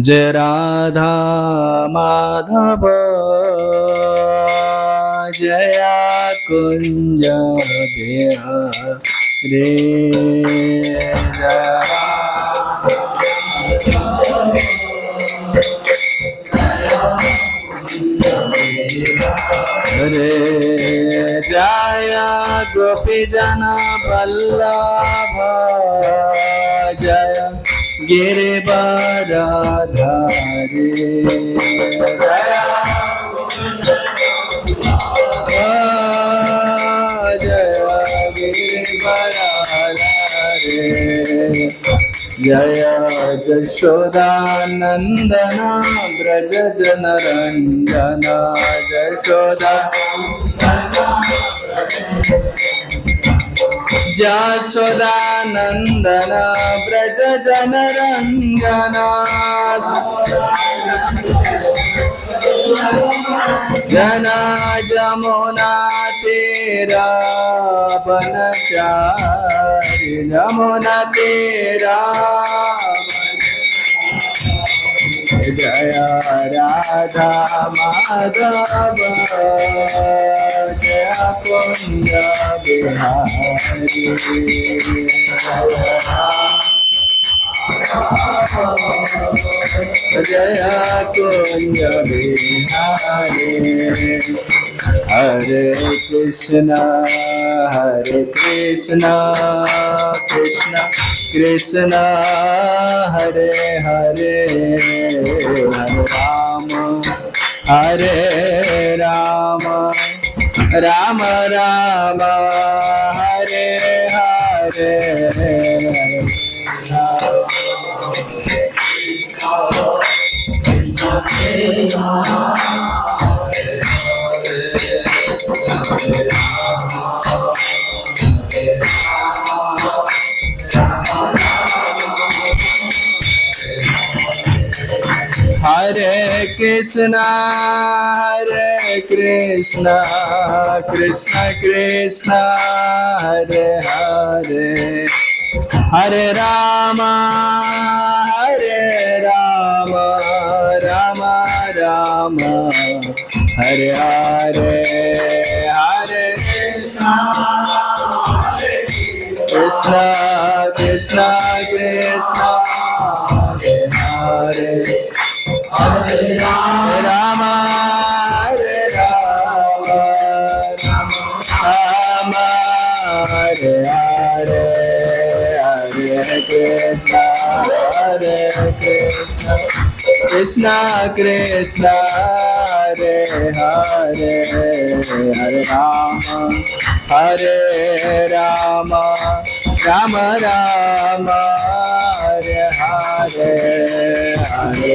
जय राधा माधव जया कुंज बिहारी हरे जय गोपी जन वल्लभ जय गिरिवरधारी जय गिरिवरधारी जय यशोदानंदन ब्रज जनरंजन यशोदा यशोदानंदन ब्रज जनरंजन जना जमुना तेरा बनचारी जमुना तेरा जय राधा माधव जय कुंज बिहारी जय कुंज बिहारी हरे कृष्णा कृष्ण कृष्ण हरे हरे हरे राम राम राम हरे हरे हरे कृष्णा कृष्ण कृष्ण हरे हरे हरे राम राम राम हरे हरे हरे कृष्ण कृष्ण कृष्ण हरे हरे राम राम हरे हरे हरे कृष्ण कृष्ण हरे हरे हरे राम राम राम हरे हरे हरे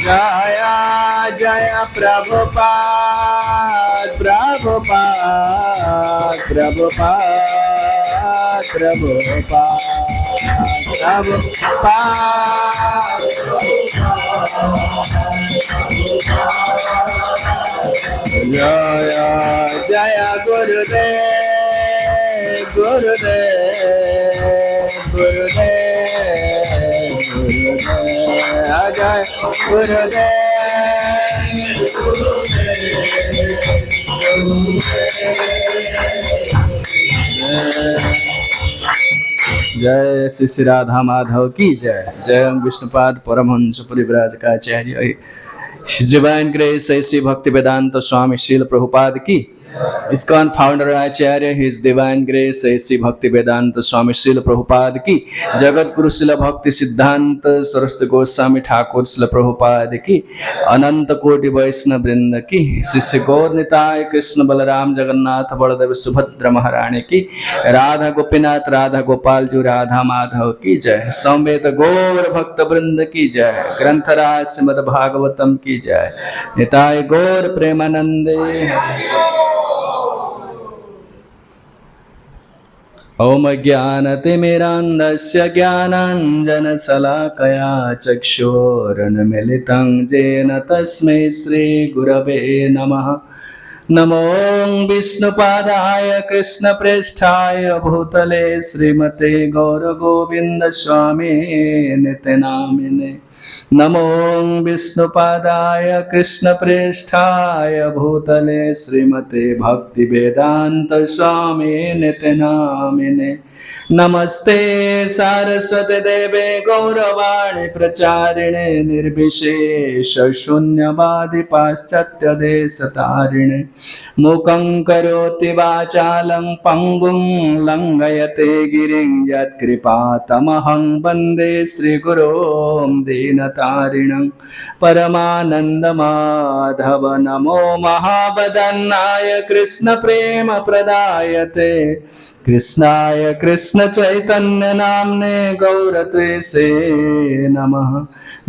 जय जय प्रभुपाद प्रभुपाद प्रभुपाद प्रभुपाद प्रभुपाद जय जय गुरुदेव गुरुदेव गुरुदेव गुरुदेव जय गुरुदेव जय श्री श्री राधा माधव की जय। जय विष्णुपाद परमहंस परिव्राज काचार्य श्री डिवाइन ग्रेस श्री भक्ति वेदांत स्वामी श्रील प्रभुपाद की ISKCON फाउंडर आचार्य हिज डिवाइन ग्रेस श्री भक्ति वेदांत स्वामी श्रील प्रभुपाद की, जगत गुरु श्रील भक्ति सिद्धांत सरस्वती गोस्वामी ठाकुर श्रील प्रभुपाद की, अनंत कोटि वैष्णव वृंद की, श्री श्री गौर निताय कृष्ण बलराम जगन्नाथ बलदेव सुभद्रा महारानी की, राधा गोपीनाथ राधा गोपाल जी राधा माधव की जय, समेत गौर भक्त वृंद की जय, ग्रंथराज श्रीमद् भागवतम की जय, निताय गौर प्रेमानंदे। ओम ज्ञानतिमिरान्धस्य ज्ञानाञ्जनशलाकया चक्षुरुन्मीलितं येन तस्मै श्रीगुरवे नमः। नमो विष्णुपादाय कृष्णप्रेष्ठाय भूतले श्रीमते गौरगोविन्द स्वामी निते नामिने। नमो विष्णुपादाय कृष्णप्रेष्ठाय भूतले श्रीमते भक्तिवेदांत स्वामी निते नामिने। नमस्ते सारस्वती देवे गौरवाणी प्रचारिणे निर्विशेष शून्यवादी पाश्चात्य देशतारिणे। मूकं करोति वाचालं पङ्गुं लङ्घयते गिरिं यत्कृपातमहं वन्दे श्रीगुरों दीनतारिणं। परमानन्दमाधव नमो महावदन्नाय कृष्णप्रेमप्रदायते, कृष्णाय कृष्ण चैतन्य नाम्ने गौरत्वेषे नमः।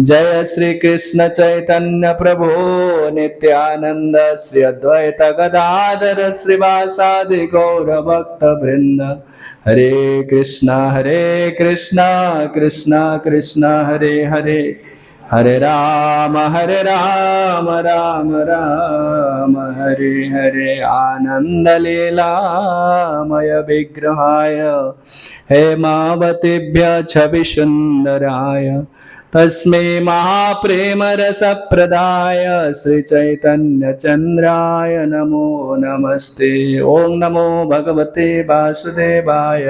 जय श्री कृष्ण चैतन्य प्रभो नित्यानंद श्री अद्वैत गदाधर श्रीवासादि गौर भक्त वृंद। हरे कृष्णा कृष्णा कृष्णा हरे हरे, हरे राम राम राम हरे हरे। आनंद लीलामय विग्रहाय हेमावतीभ्य छवि सुंदराय तस्मै महाप्रेम रसप्रदाय श्री चैतन्य चंद्राय नमो नमस्ते। ओम नमो भगवते वासुदेवाय,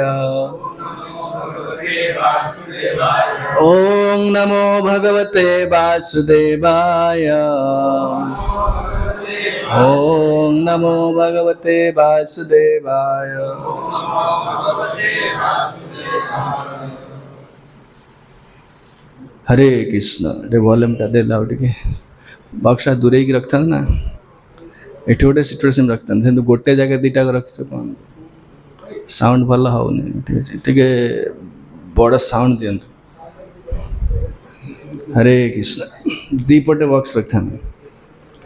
ओम नमो भगवते वासुदेवाय, ओम नमो भगवते वासुदेवाय। हरे कृष्ण। वॉल्यूम टा दे लाउड के बक्सा दूरे की रखता ना, एठी गोटे सिचुएशन रखता से गोटे जगह दीटा रखछ कौन साउंड भल होनी, ठीक है बड़ साउंड दियंतु। हरे कृष्ण। दीपटे बॉक्स रखता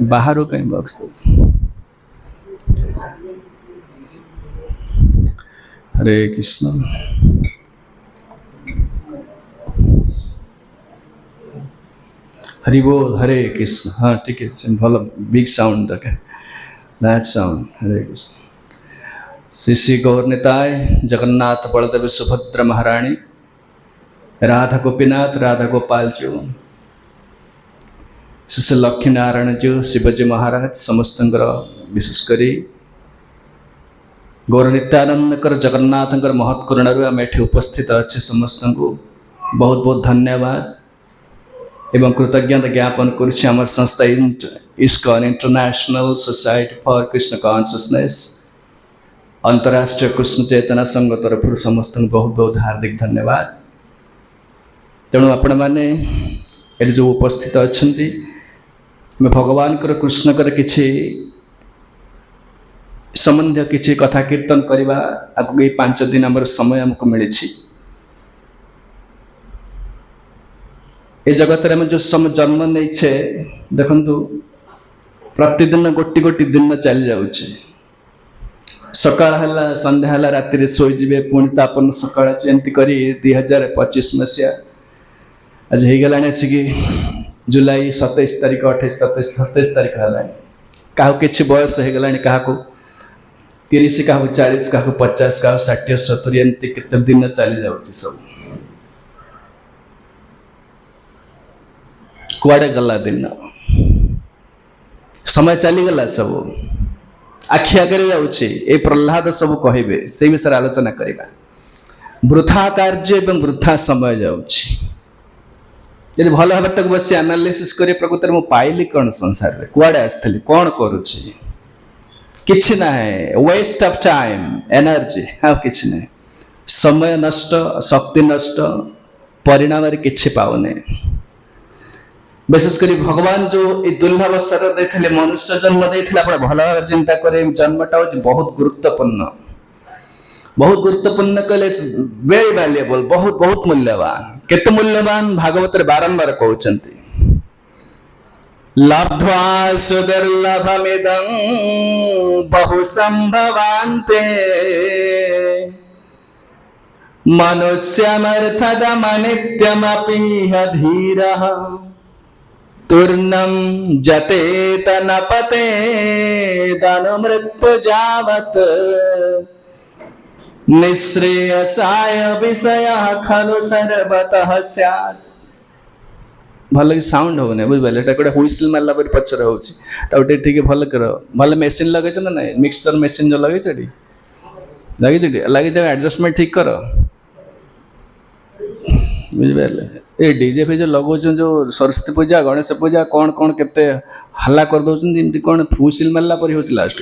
बाहर कहीं बॉक्स दो। हरे कृष्ण। हरि बोल। हरे कृष्ण। हाँ ठीक है, भल बिग साउंड दरकार, दैट साउंड। हरे कृष्ण। श्री श्री गौर निताय जगन्नाथ बलदेव सुभद्रा महारानी, राधा गोपीनाथ राधा गोपाल जी, श्री लक्ष्मी नारायण जी, शिवजी महाराज समस्त विशेषकर गौर नित्यानंदकर जगन्नाथकर महत् करुणारू आम एठी उपस्थित अच्छे। समस्त को बहुत बहुत धन्यवाद एवं कृतज्ञता ज्ञापन करुछि। आम संस्था ISKCON international society for Krishna consciousness अंतरराष्ट्रीय कृष्ण चैतन्य संघ तरफ समस्त बहुत बहुत हार्दिक धन्यवाद। तेणु आपण मैंने ये जो उपस्थित अच्छा भगवान कृष्णकर किसी संबंध किसी कथा कीर्तन करवा आगे ये 5 दिन आम समय आमको मिली। ये जगत में जो समय जन्म नहीं देखु प्रतिदिन गोटी गोटी दिन चली जाऊे। सकाळ है संध्या है राति शोजे पुणी तापन सकाळ एमती कर 2025 मसीहा आज हो गला आसिक जुलाई 27 तारीख 28 27 तारीख है। क्या कि बयस हो गला, क्या 30 क्या 40 क्या 50 क्या 60 70 एमती केते दिन चली जाऊे। सब कुआड़े गला दिन समय चलीगला सब आखि आगे जाऊे। ये प्रहलाद सब कहे से विषय आलोचना करवा। वृथा कार्य एवं वृथा समय जाऊे। यदि भल भाव तक बस एनालिसिस कर प्रकृत में पाइली कौन संसार में, कुआड़े आसती कौन करुच्ची किछि ना है, वेस्ट ऑफ टाइम, एनर्जी हाँ किछि नहीं, समय नष्ट, शक्ति नष्ट, परिणाम किछि पाउने। विशेषकर भगवान जो ये दुर्लभ शरीर देते मनुष्य जन्म देते आप भल भाव चिंता करें, जन्मटा हूँ बहुत गुरुत्वपूर्ण, बहुत गुरुत्वपूर्ण कहले वेरी वैल्यूएबल, बहुत बहुत मूल्यवान। केते मूल्यवान भागवत बारंबार कहते, लब्ध्वा सुदुर्लभमिदं बहु संभवान्ते मनुष्यमर्थदमनित्यमपि धीरः तूर्णं जतेत न पतेदनुमृत्युजावत् निःश्रेयसाय विषयः खलु सर्वतः स्यात्। भल कि साउंड हो नहीं बुझे, गोटे हुइसिल मारला पर पचर होटे ठीक भल कर भल मेसीन लगे ना ना मिक्सचर मेसीन जो लगे लगे लगे एडजस्टमेंट ठीक कर बुझिपारे। ये डीजे फिजे लगौन जो सरस्वती पूजा गणेश पूजा कौन कौन केते हल्ला कर दौरान कौन हुइसिल मारला पर हो लास्ट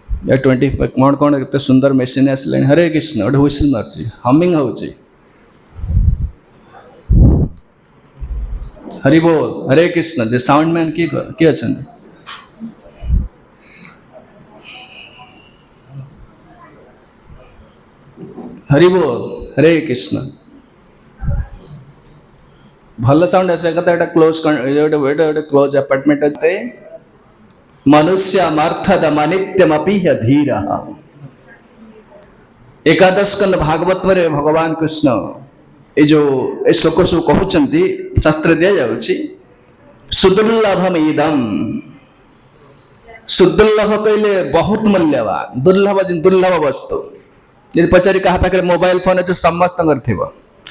20 कौन कौन केते सुंदर मेसीन आसला। हरे कृष्ण गोटे हुइसिल मार्ची हमिंग होची, हरि बोल, हरे कृष्ण। दे साउंड मैन किए अच्छा, हरि बोल, हरे कृष्ण। भल साउंड आसे कथा एटा क्लोज क्लोज अपार्टमेंट अच्छे मनुष्य मर्थदम अनित्यमपि धीरः। एकादश स्कंद भागवत में भगवान कृष्ण ये जो श्लोक सब कहते शास्त्र दि जाऊँगी सुदुर्लभम इदम। सुदुर्लभ कहले बहुत मूल्यवान, दुर्लभ दुर्लभ वस्तु। यदि पचारि क्या पाखे मोबाइल फोन अच्छे समस्त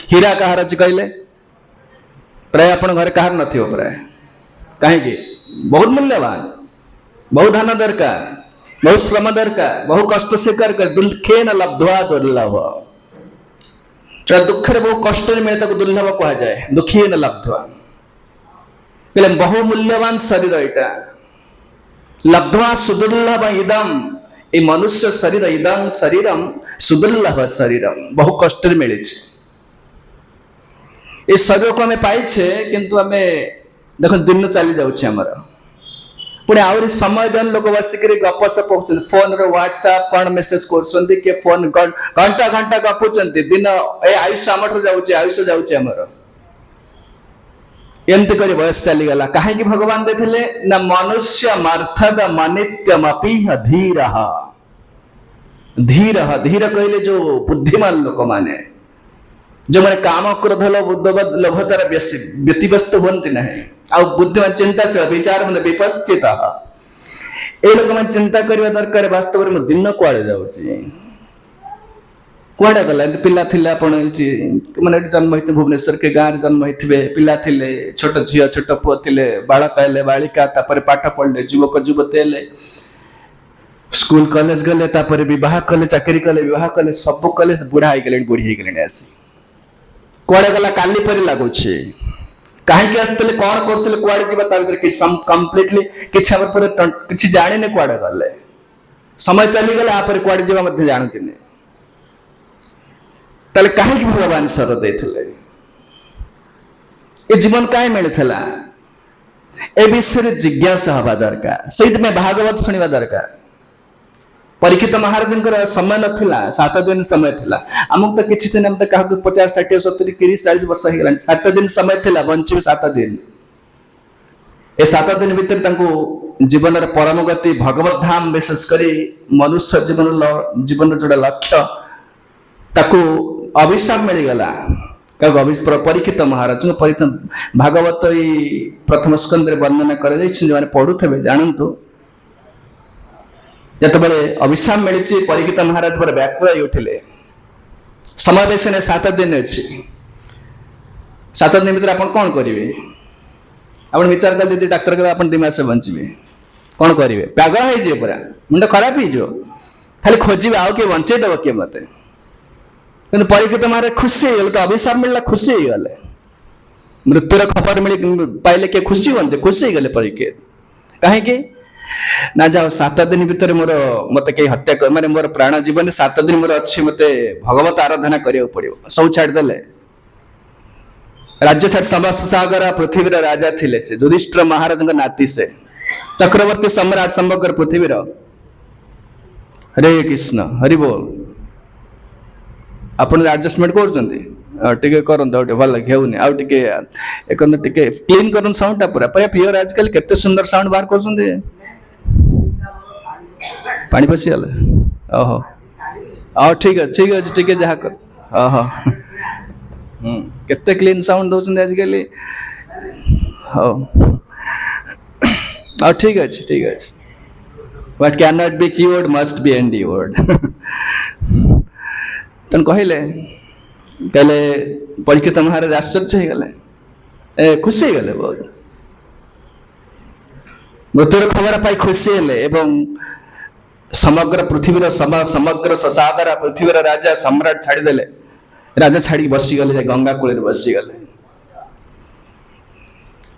हीरा कहार अच्छे कहले प्राय आप घर कहार न प्राय कहीं बहुत मूल्यवान, बहुत धन दरकार, बहुत श्रम दरकार, बहुत कष्ट स्वीकार कर दुखे न लब्ध्वा दुर्लभ। दुख बहुत कष्ट मिले दुर्लभ कह जाए, दुखी न लब्ध्वा कहले बहु मूल्यवान शरीर यहाँ लब्ध्वा सुदुर्लभ इदम। ये मनुष्य शरीर इदम शरीरम सुदुर्लभ शरीरम बहु कष्ट मिले। ये शरीर को आम पाइछे किंतु आम देख दिन चली जामर पुणी आहरी समय जन लोक बसिक गपसप फोन व्हाट्सएप कौन मेसेज कर फोन घंटा घंटा गपुंट दिन ए आयुष आम जाऊँच आयुष जामर एमती कर बयस चलीगला। कहीं भगवान देते ना मनुष्य मर्थद मनित्यमपि धीर। धीर धीर कहले जो बुद्धिमान लोक माने जो मैंने काम क्रोध लोभतार व्यतिव्यस्त हमें ना आ बुद्धिमान चिंताशील विचार मैंने विपश्चित ये लोक मैंने चिंता करने दरकार वास्तव में दिन कुआड़े जाड़े गला पिला मैंने जन्म होते भुवनेश्वर के गाँव जन्म होते पिला छोट झी छोट पुओ थे बालक हेले बालिका पाठ पढ़ले युवक युवती हेले स्कूल कॉलेज गले बह कले चाकरी कले बह कले सब कले बुढ़ा हो गले बुढ़ी हो गले आसी कुआड़े गला काली परी लगुच कहीं आसते कौन करते कुआड़े जा कम्प्लीटली किसी जाने कुआड़े गले समय चलीगले आप कुआड़े जावा जानती ताले कहीं भगवान सर देते ये जीवन कहीं मिलता ए विषय जिज्ञासा हवा दरकार से भागवत शुणा दरकार। परीक्षित महाराज समय नाला 7 दिन समय थिला आमक तो किसी दिन क्या 50 60 70 30 40 वर्ष हो गला 7 दिन समय थिला बंचे 7 दिन ए 7 दिन भीतर जीवन परम गति भगवत धाम विशेषकर मनुष्य जीवन जोड़ा लक्ष्य ताकू अभिशाप मिलगला। परीक्षित महाराज भागवत प्रथम स्कंद वर्णना कर पढ़ुवे जानतु जिते अभिशाप मिली परीक्षित महाराज पर व्याकुल उठिले समय बेसी 7 दिन अच्छी 7 दिन भर आप कौन करेंगे आप विचार कल दीदी डाक्तर कह आप 2 मास बचे कौन करेंगे पागल हो पूरा मुंड खराब हो खाली खोजे आउ किए बचेदेव किए मत कि परीक्षित महाराज खुशी हो तो अभिशाप मिलला खुशी हो गले मृत्युर खबर मिल पाइले किए खुशी हमें खुशी हो गले परीक्षित कहीं ना जाओ 7 दिन भितर मोर मत कहीं हत्या कर माने मोर प्राण जीवन 7 दिन मोर अच्छी मत भगवत आराधना करियो पड़ियो सब छाड़ देले राज्य छाड़ समस्त सागर पृथ्वी राजा थिले से युधिष्ठिर महाराज नाती से चक्रवर्ती सम्राट समग्र पृथ्वी हरे कृष्ण हरि बोल आपण एडजस्टमेंट करछंती टिके करन दो भल घेउनी आ टिके एकन टिके क्लीन करन साउंड पूरा प्योर आजकल केते सुंदर साउंड बाहर करछंती पानी पसी गले ओहो आ ठीक है टिके जहा कर ओहो केते क्लीन साउंड दोछंती आजकल हो आ ठीक है what cannot be cured must be endured तन कहले परीक्षित महाराज आश्चर्य हो गले खुशी हो गले बहुत मृत्युर खबर पाई खुशी हेले एवं समग्र पृथ्वी समग्र सागर पृथ्वी राजा सम्राट छाड़ीदेले राजा छाड़ी बसीगले गंगा कूल बसीगले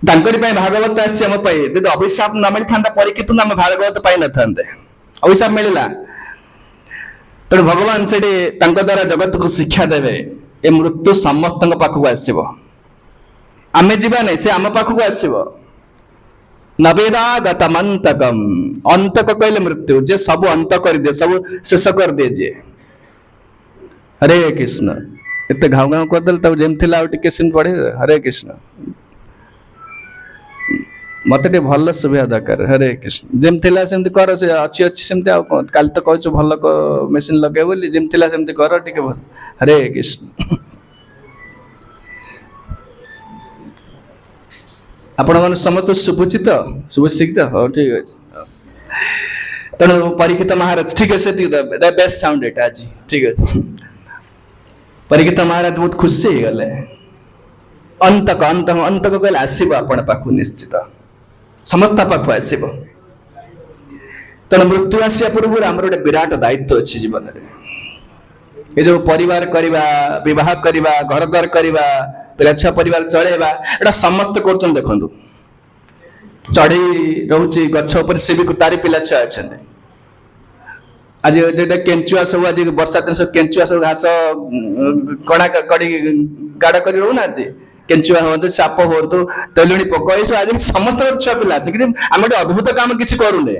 भागवत आम यदि अभिशाप न मिली था परीक्षित आम भागवत पाई न था अभिशाप मिलला तेणु भगवान से द्वारा जगत को शिक्षा देवे ए मृत्यु समस्त पाखक आसब आम जीवा नहीं से आम पाखक आसब नवेदागतमंतकम अंतक कहले मृत्यु जे सब अंत कर दे सब शेष कर दे जे हरे कृष्ण एत घाव घाव करदे जमी सीन पढ़े हरे कृष्ण मत भल सुविधा दरकार हरे कृष्ण जमी कर से अच्छी अच्छी सेमती काल तो कहु भल मेसीन लगे बोली जमी कर टे भल हरे कृष्ण आपण मन समस्त शुभुची तो शुभुची ठीक तो हाँ ठीक अच्छे तेणु परीक्षित महाराज ठीक है बेस्ट साउंड एट आज ठीक है परीक्षित महाराज बहुत खुशी हो गले अंतक अंतक अंतक कहले आसब आपण पाखु निश्चित समस्त पाखु आसब तेणु मृत्यु आसा पूर्व आम गोटे विराट दायित्व अच्छी जीवन में ये जो परिवार करवा विवाह करवा घर द्वार करवा पिला छुआ परिवार चलेवा एटा समस्त कर देखु चढ़ी रोचे गछ से भी तारी पिला छुआ अच्छा आज जो केंचुआ सब आज वर्षा दिन सब केंचुआ सब घास कड़ा कड़ी गाड़ कर रोना केंचुआ हूँ साप हूँ तेलुणी पोक ये आज समस्त छुआ पिला आम गोटे अद्भुत काम किसी करूने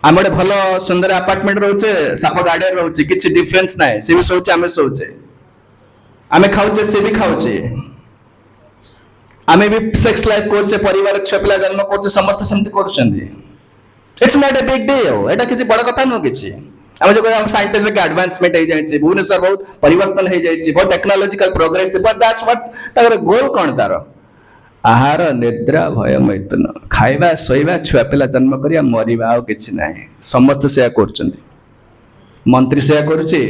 आम गोटे भल सुंदर आपार्टमेंट रोचे साप गाड़े रोचे किसी डिफरेन्स ना सी भी शोचे आम शोचे आम खाऊचे सी भी खाऊचे आम भी सेक्स लाइफ करचे परिवार छुआ पिला जन्म करचे समस्त सेमती करुछंती it's not a big deal एटा किसी बड़ कथा नुह किसी आम जो साइंटिफिक एडवांसमेंट हो जाए भुवनेश्वर बहुत परिवर्तन हो जाए बहुत technological progress but that's what goal कौन तार आहार निद्रा भय मैथुन खाइबा शोइबा छुआ पिला जन्म करिया मरिबा आ किछि नाही समस्त सेया करछंती मंत्री सेया करूची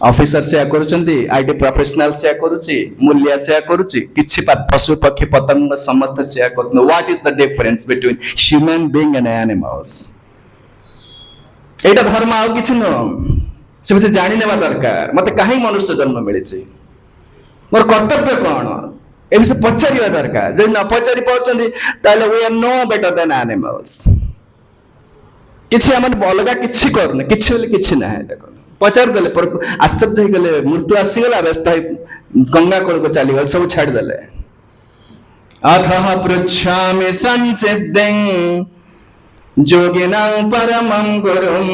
ऑफिसर सेया करूछंती आईटी प्रोफेशनल सेया करूची मूल्य सेया करूची किछि पशु पक्षी पतंग समस्त सेया करन what is the difference between human being and animals एटा धर्म आ किछि न से जानि नेबा दरकार मते काहे मनुष्य जन्म मिलिछि मोर कर्तव्य कोन ए विषय पचारिबा दरकार जे न पचारि पछंती ताले we are no better than animals किछि हमन अलगा किछि करने किछि बोले किछि ना है देखो पचार देले पर आश्चर्य हो गले मृत्यु आसी गला व्यस्त गंगा कोल को चली गल सब छाड़ देले अथः पृच्छामि संसिद्धं योगिनां परमं गुरुं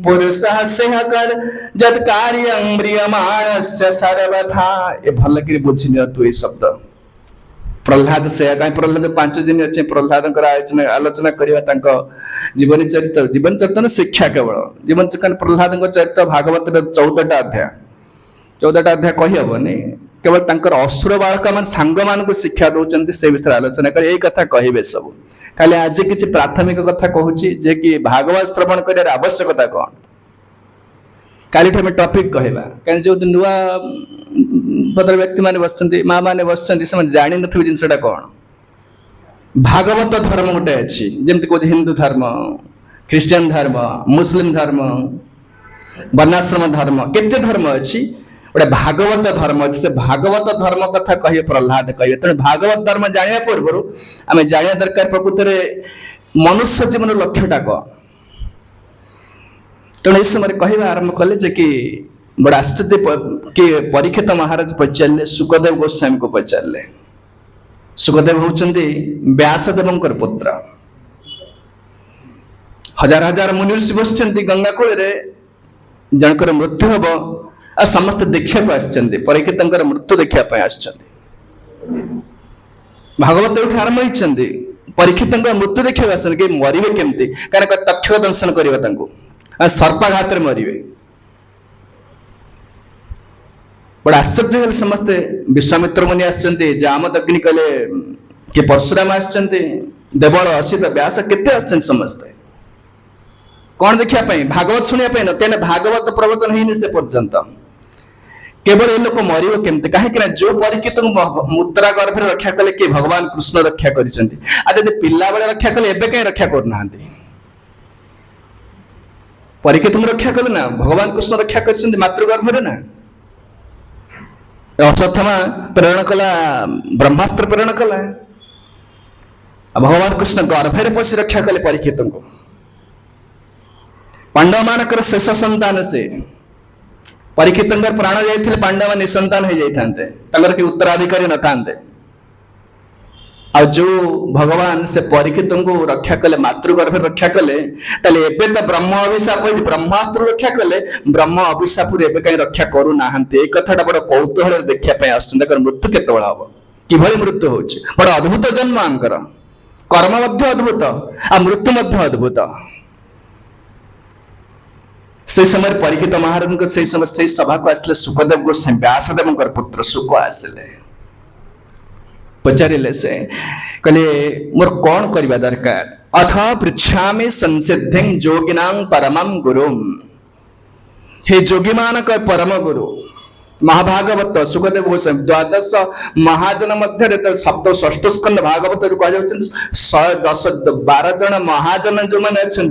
पुरुषः सेहकर जद कार्यं म्रियमाणस्य सर्वथा ए भल कि बुझिनियो तू ए शब्द प्रहलाद से कहीं प्रहलाद 5 दिन अच्छे प्रहलाद आलोचना करवा जीवन चरित्र शिक्षा केवल जीवन चक्र प्रहलाद चरित्र भागवत 14टा अध्याय कही हेनी केवल असुर बालक मान सांग मान को शिक्षा दौरान से विषय आलोचना कर यही कथा कहे सब खाली आज किसी प्राथमिक कथा कहूँ जे कि भागवत श्रवण कर आवश्यकता कौन काली टॉपिक कहवा कहीं जो नुआ भद्र व्यक्ति माने बसचंती माँ माने बसचंती से जानी नथिबे जिनसटा कौन भागवत धर्म गोटे अच्छी जमती कह हिंदू धर्म क्रिश्चियन धर्म मुस्लिम धर्म वर्णाश्रम धर्म केते धर्म अच्छी गोटे भागवत धर्म अच्छे से भागवत धर्म कथा कहे प्रहलाद कहे तेणु भागवत धर्म जाना पूर्व आम जाना दरकार प्रकृत में मनुष्य जीवन लक्ष्यटा कौन तेणु इस समय कहवा आरंभ कले जे कि बड़ा आश्चर्य कि परीक्षित महाराज पचारे सुखदेव गोस्वामी को पचारे सुखदेव होउचंदी व्यासदेव पुत्र हजार हजार मुनि ऋषि बसचंती गंगा कूल जनकर मृत्यु हम आ समस्त देखा आसचंदी परीक्षित मृत्यु देखा आसचंदी भागवत उठी आरंभ होती परीक्षित मृत्यु देखा आस मरवे केमती कारण तक्षक दंशन करवा सर्पाघात मरवे बड़ा आश्चर्य समस्ते विश्वामित्र मुनि आसचंती जामद अग्नि कले कि परशुराम आसचंती देवल असित व्यास केते आसचंती समस्ते कौन देखा भागवत शुणा न क्या भागवत प्रवचन ही से पर्यंत केवल ये लोक मरवे केमती कहीं जो परीक्षित मुद्रा गर्भ रक्षा कले कि भगवान कृष्ण रक्षा कर पिला बेले रक्षा कले एवं कहीं रक्षा करना परीक्षित रक्षा कले ना भगवान कृष्ण रक्षा कर मातृगर्भ ना अश्वत्थामा प्रेरण कला ब्रह्मास्त्र प्रेरण कला भगवान कृष्ण गर्भे पशि रक्षा कले परीक्षित को पांडव मानकर शेष संतान से परीक्षित प्राण जाते पांडव निसंतान हो जाते कि उत्तराधिकारी न था जो भगवान से परीक्षित को रक्षा कले मातृगर्भ रक्षा कले एबे तो ब्रह्म अभिशाप ब्रह्मास्त्र रक्षा कले ब्रह्म अभिशाप कहीं रक्षा करूना कथाटा बड़ कौतूहल देखा मृत्यु केत हम कि मृत्यु हो बड़ अद्भुत जन्म आंकर कर्म अद्भुत आ मृत्यु अद्भुत से समय परीक्षित महाराज से समय से सभा को आसले सुखदेव गोस्वामी व्यासदेव पुत्र सुख आसले पचारे से कहले मोर कौन करवा दरकार अथ पृछामि संसिद्धि जोगिनां परमं गुरुम हे जोगी मानक परम गुरु महाभागवत सुखदेव गोस्वामी द्वादश महाजन मध्य सप्त षष्ठ स्कंद भागवत कह 112 जन महाजन जो मैंने अच्छा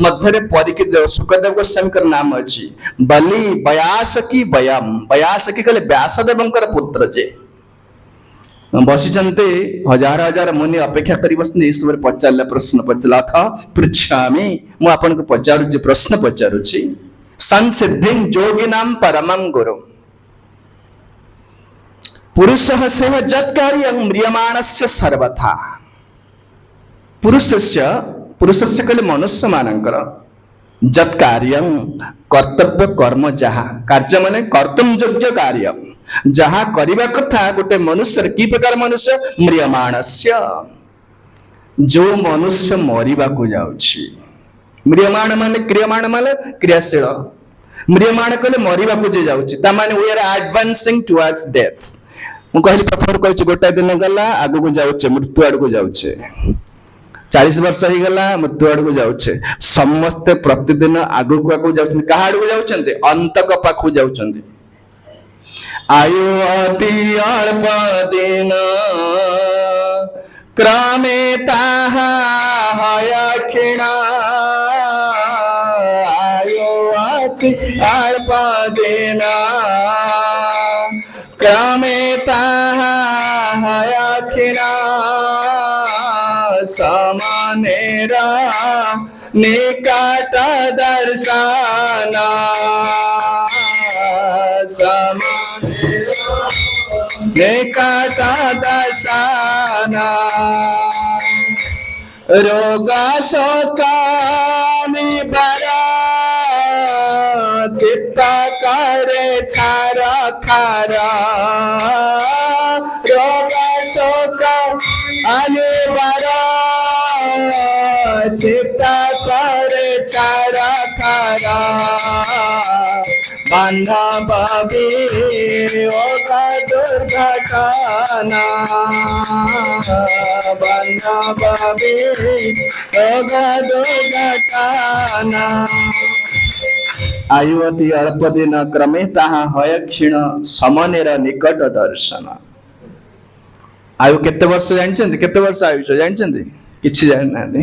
मध्य परीक्षित सुखदेव गोस्वामी नाम अच्छी बलि बयासकी बयाम बयासकी कहले व्यासदेव पुत्र जे बसीचंते हजार हजार मुनि अपेक्षा कर समय पचारे प्रश्न पचारा था पृछामि मुझे पचारू प्रश्न पचारुची संसिद्धि जोगिनां परमं गुरु पुरुषः सेह जत्कार्य म्रियमाणस्य सर्वथा पुरुषस्य कहले मनुष्य मानकर जत्कार्य कर्तव्य कर्म जहा कार्य माने कर्तव्य योग्य कार्य जहा करने कथा गोटे मनुष्य की प्रकार मनुष्य म्रियमाणस्य जो मनुष्य मरिबा को जाउछि म्रियमाण माने क्रियमाण माने क्रियाशील म्रियमाण कहले मरिबा को जे जाउछि ता माने we are advancing towards death मु कहली प्रथम कहछि गोटा दिन गला आगु को जाउछे मृत्यु आड़ को जाउछे 40 वर्ष हो गला मृत्यु आड़ को जाउछे समस्त प्रतिदिन आगु को जाउछन कहा आड़ को जाउछन्ते अंतक पाखु जाउछन्ते आयु अति अल्प दिन क्रमे ताहा हय क्षीण आयु अति अल्प दिन क्रमे ताहा हय क्षीण समानेरा निकट दर्शन निकट दर्शन रोग शोक निबरा चित्त करे छार खार रोग शोक अनिबरा चित्त करे छार खार बांधवी दुर्घटना बांधवी दुर्घटना आयु अति अल्प दिन क्रमे ताहा हय क्षीण समनेर निकट दर्शन आयु केते वर्ष जानछन्ति केते वर्ष आयुष जानछन्ति किछि जाननांति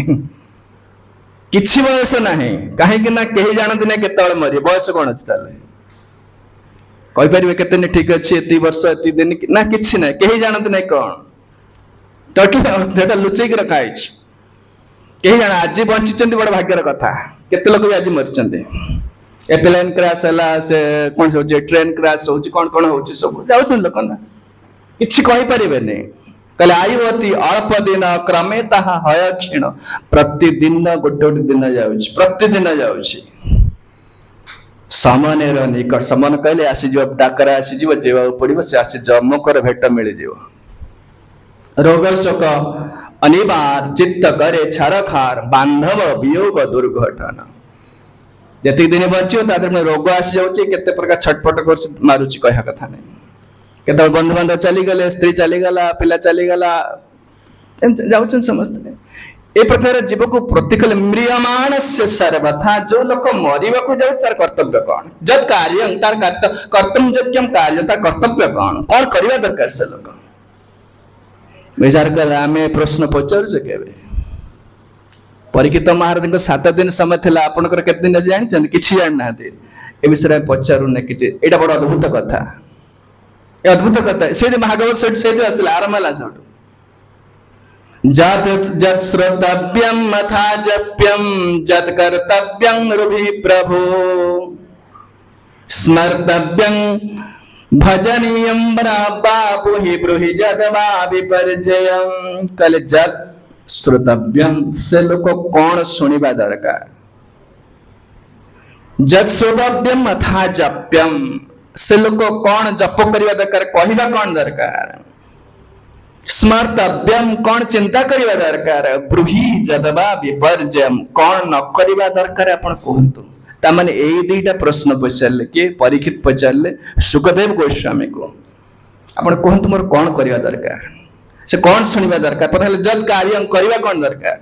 किछि बयस नाही काहे कि ना केही जानत नै केते बळ मरि बयस कोन अछि ताले कहीपर के ठीक अच्छे एति वर्ष एति दिन ना कि ना कहीं जानते ना कौन टोटल लुचेक रखाई कहीं जाना आज बंची बड़ भाग्यर कथा केते लोग भी आज मरी एप्लेन क्रैश है कौन हो ट्रेन क्रैश हो कौन हो सब जाऊँ लोक ना कि कहीपर कहले आयु अति अल्प दिन क्रमे ताहा हय क्षीण प्रतिदिन गोटे दिन जाऊँगी प्रतिदिन जाऊँगी समान निकट समान कहले आसीज डाकरा आसीज जीवा पड़ो से आसी जमकर भेट मिल रोग शोक अनिवार्य चित्त करे छारखार बांधव वियोग दुर्घटना जी दिन बच्चे रोग आसी जाऊँगी केते प्रकार छटपट कर मारुची कह कथा नहीं केत बंधु बांधव चलीगले स्त्री चलीगला पिला चलीगला जाऊँ समस्ते ए प्रकार जीव को प्रतिकल म्रियमाण से सर्वथा जो लोक मरवा को जाऊँ तार कर्तव्य कौन जद कार्य तार कर्तव्योग्यम कार्य तार कर्तव्य कौन करवा दरकार से लोक विचार कर आम प्रश्न पचारे के परीक्षित महाराज 7 दिन समय था आपंकर के दिन जानते कि जाना ए विषय पचारूना कि यहाँ बड़ अद्भुत कथा अद्भुत कथा से भागवत से आसला आरंभ है सब जत् श्रोतव्यम अथा जप्यम जत् कर्तव्यं रुभि प्रभो स्मर्तव्यं भजनीयं बापुहि ब्रूहि जदवा विपर्जयं कल जत् श्रोतव्यम से लोक कौन सुनिबा दरकार जत् श्रोतव्यम अथा जप्यम से लोक कौन जप करवा दरकार कहवा कौन दरकार स्मर्तव्यम कौन चिंता करवा दरकार ब्रूहि जदवा विपर्जयम कौन न करवा दरकार आपण कहतु तामाने एई दुईटा प्रश्न पचारे कि परीक्षित पचारे सुखदेव गोस्वामी को आपण कहतु मोर कौन करवा दरकार से कौन सुनिबा दरकार पता जद कार्य करवा कौन दरकार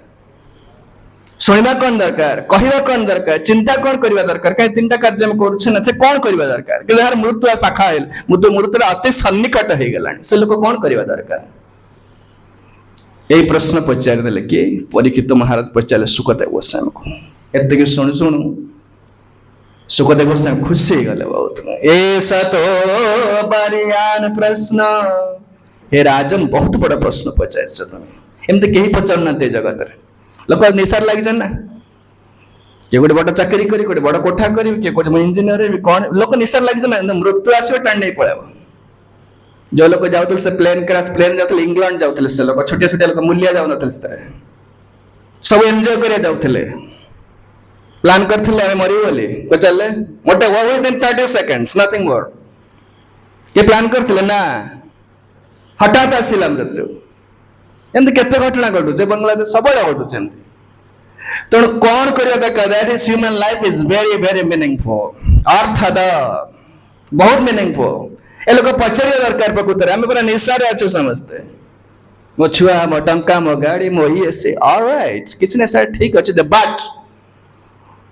सुनिबा कौन दरकार कहवा कौन दरकार चिंता कौन करवा दरकार कहीं 3टा कार्य हम करूछे ना से कौन करवा दरकार कि यार मृत्यु पाखा आइल मृत्यु अति सन्निकट हो गलानी से लोक कौन करवा दरकार यही प्रश्न पचारे कि परीक्षित महाराज पचारे सुखदेव गोस्वामी को एत शुणु शुणु सुखदेव गोस्वामी खुशी गले बहुत ऐसा तो बरियान प्रश्न हे राजन बहुत बड़ा प्रश्न पचार तुम एमती कहीं पचार ना जगत लोक निशार लगी ना किए गोटे बड़ चाकरी करी गोटे बड़ कोठा करी किए गोटे इंजीनियर कौन लोक निशार लगी ना मृत्यु आसो टाण नहीं पड़े जो लोग जाते से प्लेन क्रैश प्लेन जाते इंग्लैंड जाते से लोग छोटे छोटे लोग मूल्य जाऊन सब एंजॉय कर जाते प्लान करते मरबू बोली चले गोटे विदिन 30 seconds नथिंग मोर किए प्लान करते ना हठात आसला मृत्यु एमती केते घटना घटुचे बांग्लादेश सब घटुचे तेणु कौन करवा दरकार that is human life is very very meaningful अर्थद बहुत मीनिंगफुल ए लोग पचार दरकार प्रकृत आम पूरा निशा अच्छे समस्ते मो छुआ मो टंका मो गाड़ी मो ये से ऑलराइट किछ ना सर ठीक अच्छे but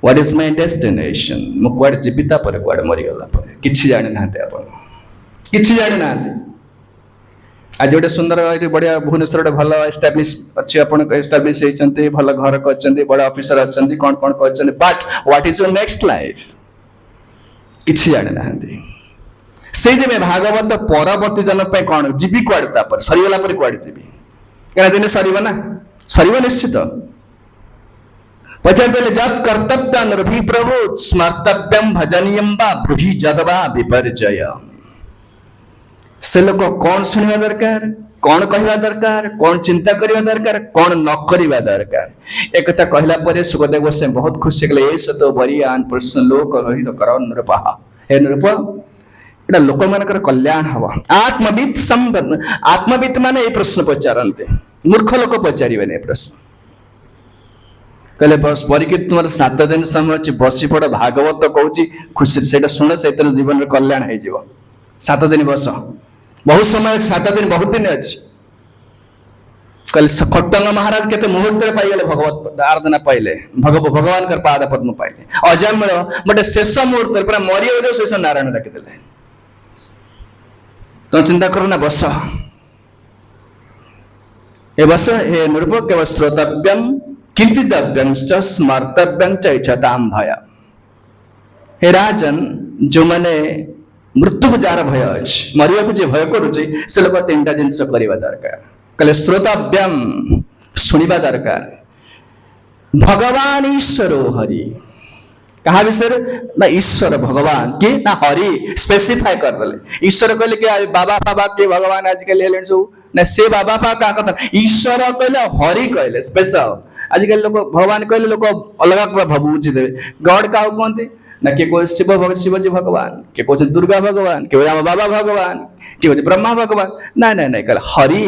what is my destination मो कुआडे जीविता पर कुआडे मरीगला पर किछ जानि नाते आपण किछ जानि नाते आज गोटे सुंदर बढ़िया भुवनेश्वर गोटे भल एस्टाब्लीश अच्छी एस्टाब्लीश होती भल घर कर बड़ ऑफिसर अच्छा कौन कौन कर but what is your next life किसी जानी ना से भागवत परवर्ती जन्म पे कौन जीवी कुआड़े सरीगला कुआड़े जीवी क्या दिन सर ना सर निश्चित पचार जत कर्तव्य प्रभु स्मर्तव्यम भजनीयम ब्रूहि जदवा विपर्जय से लोग कौन सुनिबा दरकार कौन कहवा दरकार कौन चिंता करवा दरकार कौन न करवा दरकार एक कथा कहला पर सुखदेव गोस्वामी बहुत खुशी गले ए सतो बरियान प्रश्न लोक रहित कर नृपः हे नृप एटा लोक मानकर कल्याण हवा आत्मविद संबंध आत्मविद माने ए प्रश्न पचारंते मूर्ख लोक पचारिबे ने प्रश्न कहले बस परीक्षित तुम 7 दिन समय अछि बसी पड़ भागवत कहूची खुशी सेटा सुन से जीवन में कल्याण हो जिवो 7 दिन बस बहुत समय 7 दिन बहुत दिन अच्छी कल खट्टंग महाराज के मुहूर्त पाइले भगवत आराधना पाइले भगवान कर पाद पद्म पाइले अजम बट शेष मुहूर्त पूरा मरी जो शेष नारायण डाकिदेले तो चिंता करो ना बस ए बस हे नृप केवल श्रोतव्यम कीर्तितव्यम च स्मर्तव्यम च इच्छताम भय हे राजन जो मैंने मृत्यु को जार भय अच्छी मरिया को जे भय करुचे से लोक तीन टा जिनस करवा दरकार कहले श्रोतव्यम शुणा दरकार भगवान ईश्वर हरि कहा विषय ना ईश्वर भगवान कि ना हरि स्पेसिफाई कर देले ईश्वर कहले कि बाबा बाबा के भगवान आजकल हेले सब ना से बाबा बाबा का कथा ईश्वर कहले हरि कहले स्पेशल आजकल लोग भगवान कहले लोग अलग भावुची देवे गॉड का कहते ना किए कह शिवजी भगवान किए कह दुर्गा भगवान किए राम बाबा भगवान किए ब्रह्मा भगवान ना ना ना कहले हरि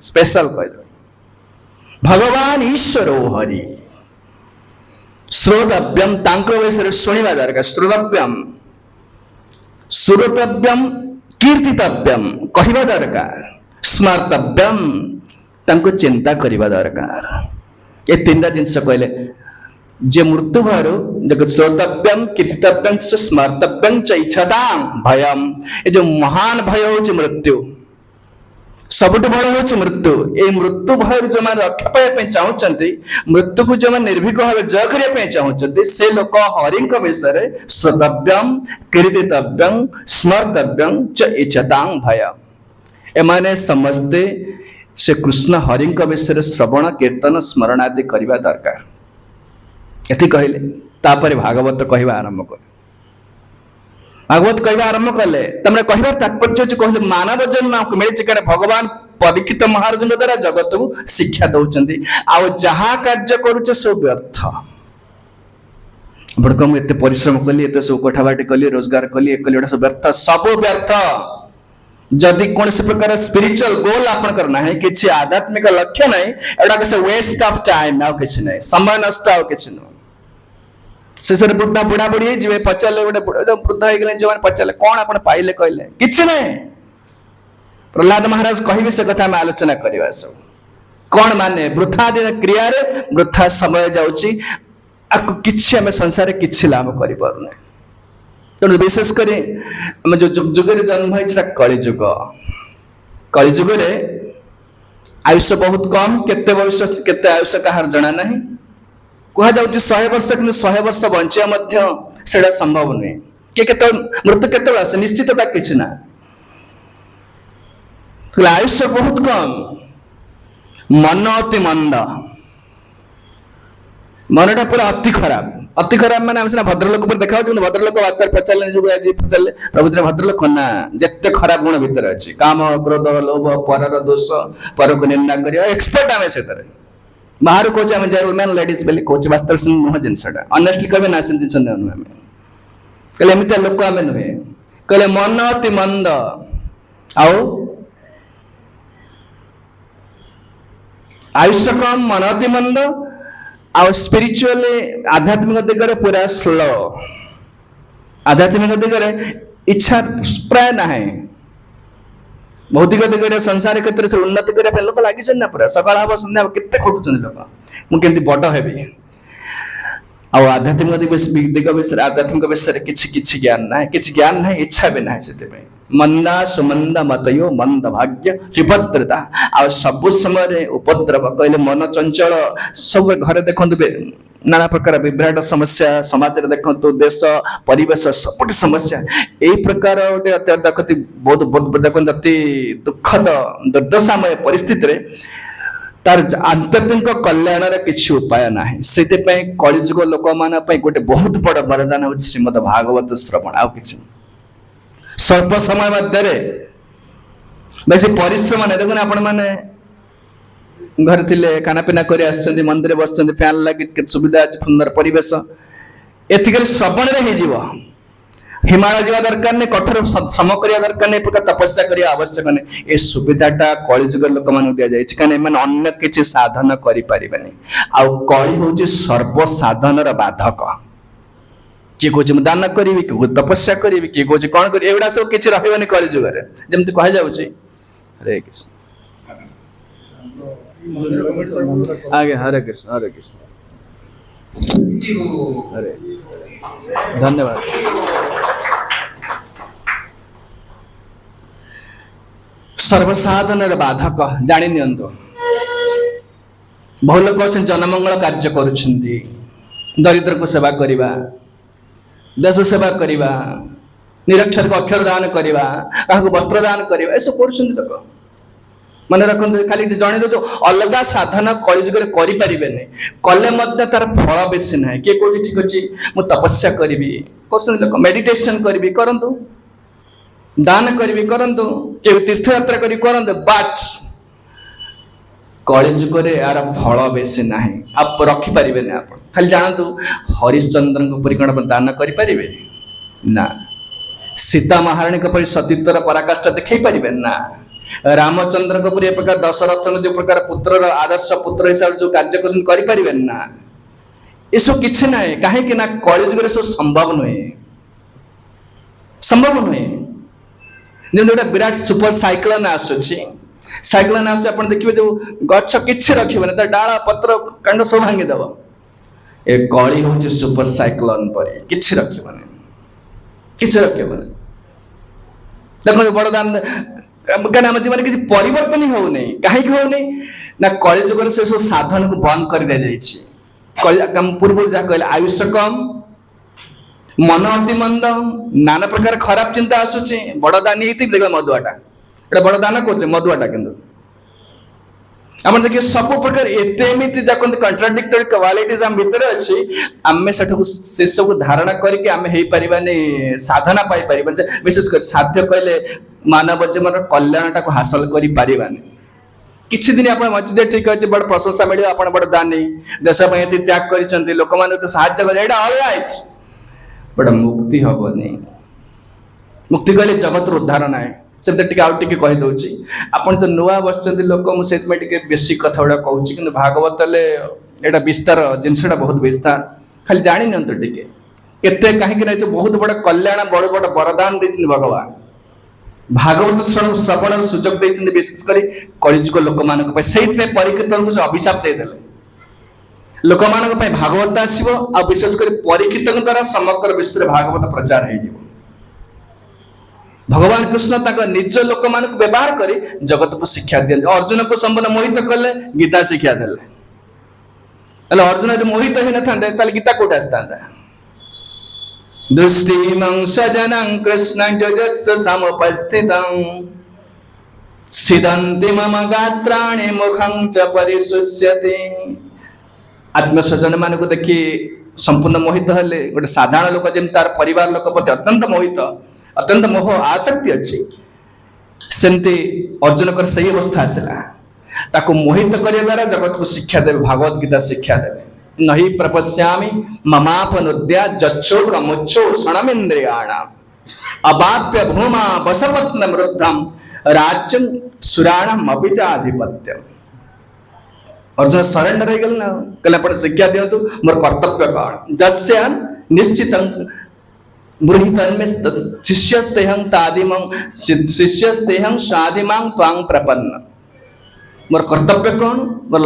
स्पेशल कह भगवान ईश्वर हरि श्रोतव्यम तांको विषय शुणा दरकार श्रोतव्यम श्रोतव्यम कीर्तितव्यम कहवा दरकार स्मर्तव्यम तांको चिंता करवा दरकार ये तीन जिनस कहले जे मृत्यु भर श्रोतव्यम कीर्तितव्यम स्मर्तव्यम च इच्छतां भयम ये जो महान भय हो मृत्यु सबुठ बड़ हूँ मृत्यु ये मृत्यु भय जो मैंने रक्षा पाइबा चाहते मृत्यु को जो निर्भीक भाव जय करने चाहते से लोक हरि विषय श्रोतव्यम कीर्तितव्यम स्मर्तव्यम च इच्छतां भयम एमाने समस्ते से कृष्ण हरि विषय श्रवण कीर्तन स्मरण आदि करने दरकार ये कहले तापर भागवत कहवा आरंभ कले भागवत कहवा आरंभ कले तमने कहबार तात्पर्य कहले मानव जन्म मिली कारण भगवान परीक्षित महाराज द्वारा जगत को शिक्षा दौरान आउ जहाँ कार्य करुचे सब व्यर्थ बड़क मुझे परिश्रम कली एत सब कठाबाटी कली रोजगार कली कली सब व्यर्थ सब व्यर्थ जदि कौन से प्रकार स्पिरिचुअल गोल आपन करना है किसी आध्यात्मिक लक्ष्य नहीं एटा के वेस्ट ऑफ टाइम आउ किछि नहीं समय नष्ट आउ किछि नहीं शेष वृद्धा बुढ़ा बुढ़ी जी पचारे गोटे वृद्ध हो गले जो पचारे कौन आप पाइले कहले किछि नहीं प्रहलाद महाराज कहे से कथा आलोचना करवा सब कौन माने वृथा दिन क्रिया वृथा समय जाऊँगी आपको किसी आम संसार किसी लाभ कर तेणु विशेषकर आम जो जुग जुग जन्म है कलिजुग कलिजुग आयुष बहुत कम केते वर्ष केते आयुष कहार जना ना कह जा 100 वर्ष कि 100 वर्ष बंचा से संभव नुहे कि मृत्यु केत आसे निश्चितता किसी ना आयुष्य बहुत कम मन अति मंद मनटा पूरा अति खराब माने हम भद्रलोक पर देखा भद्रलोक वास्तव पचारे पचारे प्रभु भद्रलोक ना जिते खराब गुण भितर अच्छी काम क्रोध लोभ पर दोष पर को निंदा कर एक्सपर्ट आम से बाहर कहे आम जेंटलमैन लेडीज बोली कहे वास्तव नुह जिनसा अनेस्टली कहे ना से जिन नुहे आम कहले एमती लोक आम नुहे कहले मन अति मंद आउ आयुष्य कम मन अति मंद आउ स्पिरिचुअली आध्यात्मिक दिगरे पूरा स्लो आध्यात्मिक दिगरे इच्छा प्राय ना है भौतिक दिगरे संसार क्षेत्र में उन्नति करने लोक लगी ना पूरा सकाल हम सन्ध्या केते खटुचन लोक मुझे बड़ हेबी आध्यात्मिक दिग विषय आध्यात्मिक विषय किसी ज्ञान ना किसी ज्ञान ना इच्छा भी ना से मंदा सुमंद मतयो मंद भाग्य विभद्रता आ सब समय उपद्रव कहले मन चंचल सब घर देखु नाना प्रकार विभ्राट समस्या समाज में देखु देश परिवेश सब समस्या यही प्रकार गोटे देखते बहुत देखते अति दुखद दुर्दशामय परिस्थिति तार आध्यात्मिक कल्याण किसी उपाय ना से कलिजुग लोक मान गोटे बहुत बड़ वरदान हूँ श्रीमद भागवत श्रवण आउ कि स्वल्प समय मध्य बेस परिश्रम नहीं देखुन आपण मैंने घर थे खाना पीना कर मंदिर बस फैन लगे सुविधा अच्छे सुंदर परिवेश एथिकली श्रवण हो हिमालय जावा दरकार नहीं कठोर श्रम करने दरकार नहीं प्रकार तपस्या करने आवश्यक नहीं ये सुविधाटा कलिजुग लोक मान दि जाए कहीं अन्य किसी साधन करें आउ कली हूँ सर्वसाधन बाधक किए कहे दान करी किए तपस्या करी किए कहे कौन कर एगुड़ा सब किसी रही कलिजुगे जमी कह हरे कृष्ण आगे हरे कृष्ण हरे धन्यवाद सर्वसाधन बाधक जानी नियंतो बहु लोग जनमंगल कार्य करुछंती दरिद्र को सेवा करिबा देश सेवा करिबा निरक्षर को अक्षर दान करवा, वस्त्र दान करवा, ये सब कर लोक। मन रखते खाली जन जो अलग साधन कलिजुग करें कले तार फल बेसी ना किए कौन ठीक अच्छे मुझे तपस्या करी लोक मेडिटेशन करी करतु दान करी करतु कि तीर्थ यात्रा करी करतु बट कलिजुग यार फल बेसी ना आप रखिपारे आप खाली जानतु हरिश्चंद्र पर दान करें ना सीता महाराणी पर सतीत्वर पराकाष्ठा देखई पारे ना रामचंद्र को पूरी प्रकार दशरथ जो प्रकार पुत्र आदर्श पुत्र हिसाब से जो कार्य करें ना ये सब किसी ना कहीं ना कलिजुग सब संभव नुहे जो विराट सुपर साइक्लोन आसूची साइक्लोन आस देखिए जो गछ किसी रखिए डाला पत्र कांड सब भांगीदेव ए कली हूँ सुपर साइक्लोन पर किसी रखिए देखो बड़दान कहीं जीवन किसी परिवर्तन हो कहीं ना कलिजुग से सब साधन को बंद कर दि जाए पूर्व जहाँ कहले आयुष कम मन अति मंद नाना प्रकार खराब चिंता आसूची बड़दानी होती देखा मधुआटा ये बड़दान कौन मधुआटा कि आप देखिए सब प्रकार एमती कंट्राडिक्टरी क्वालिटीज आम भितर अच्छी आम से सब धारणा करके साधना पाई विशेष कर साध्य कहले मानव जीवन कल्याण टाक हासिल कर किसी दिन आप मझे ठीक अच्छे बड़ प्रशंसा मिले आप बड़ दानी देश त्याग कर लोक मैंने साहय कर बट मुक्ति हेनी मुक्ति कहले जगत उद्धार ना से टे कहीदे आपन तो नुआ बस लोक मुझे बेसी कथा गुड़ा कहूँ कि भागवत यहाँ विस्तार जिनसा बहुत विस्तार खाली जानी नियंतु टे कहीं तो बहुत बड़ा कल्याण बड़ बड़ वरदान देते भगवान भागवत श्रवण सुजोग देते विशेषकर कलिजुग लोक मान परीक्षित को अभिशाप देदे लोक मान भागवत आसो आ विशेषकर परीक्षित द्वारा समग्र विश्व भागवत प्रचार हो भगवान कृष्ण निज लोक मान व्यवहार कर जगत को शिक्षा दिखाते अर्जुन को संपूर्ण मोहित कले गीता शिक्षा देले अर्जुन यदि मोहित हो ना गीता कौट आसता दृष्टिमं स्वजनं कृष्णं जजत्स समुपस्थितं सिदन्ति मम गात्राणि मुखं च परिशुष्यति आत्मस्वजन मान को देखी संपूर्ण मोहित हेले गोटे साधारण लोक जमी तार परिवार लोक प्रति अत्यंत मोह आसक्ति अच्छी सेमती अर्जुन कर सही अवस्था आसला ताको मोहित करिया द्वारा जगत को शिक्षा देवे भागवत गीता शिक्षा देवे नहीं प्रपश्यामि ममापनुद्या जच्छोकमुच्छो क्षणमिन्द्रियाणाम् अवाप्य भूमा वसपत्न वृद्धम राज्यं सुराणाम अपि च आधिपत्यम् अर्जुन सरेंडर हो गल ना कहले अपन शिक्षा दियंतु मोर कर्तव्य कौन जत्स्यान् निश्चितं ब्रूहितन्मे शिष्यस्तेहं तादिमं शिष्यस्तेहं साधिमां त्वां प्रपन्न मोर कर्तव्य कौन मोर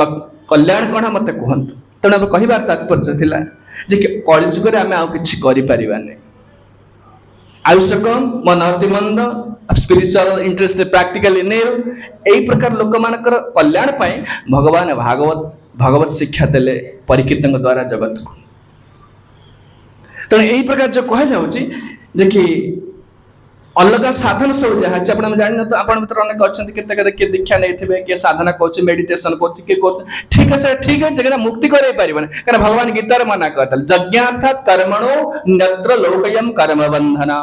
कल्याण कौन मत कहतु तेणु आम कह तात्पर्य थिला जे कि कलिजुग आम आउ किछि करि परिबानी आयुष कम मन अति मंद स्पिरिचुअल इंटरेस्ट प्रैक्टिकली नील यही प्रकार लोक मानकर कल्याण पाई भगवान भागवत शिक्षा देले परीक्षित द्वारा जगत को तेणु यही प्रकार जो कह जाऊँगी जे कि अलग साधन सब जहाँ आप जान तो आप अनेक अच्छा किए दीक्षा नहीं किए साधना कर मेडिटेशन कर ठीक है जगह मुक्ति कर कहीं भगवान गीतार मना करते यज्ञार्थात कर्मणो नत्र लोकयम कर्म बंधना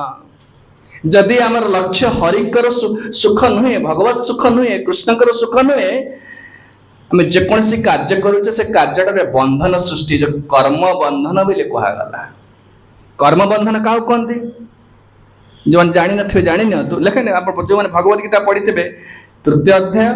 जदि आमर लक्ष्य हरिकर सुख नुहे भगवत सुख नुहे कृष्णकर सुख नुहे आम जेकोसी कार्य करुचे से कार्य बंधन सृष्टि जो कर्म बंधन बोली कहगला कर्म बंधन क्या कहते जो जानी न जानी नियंतु लेखे जो मैंने भगवत गीता पढ़ी थे तृतीय अध्याय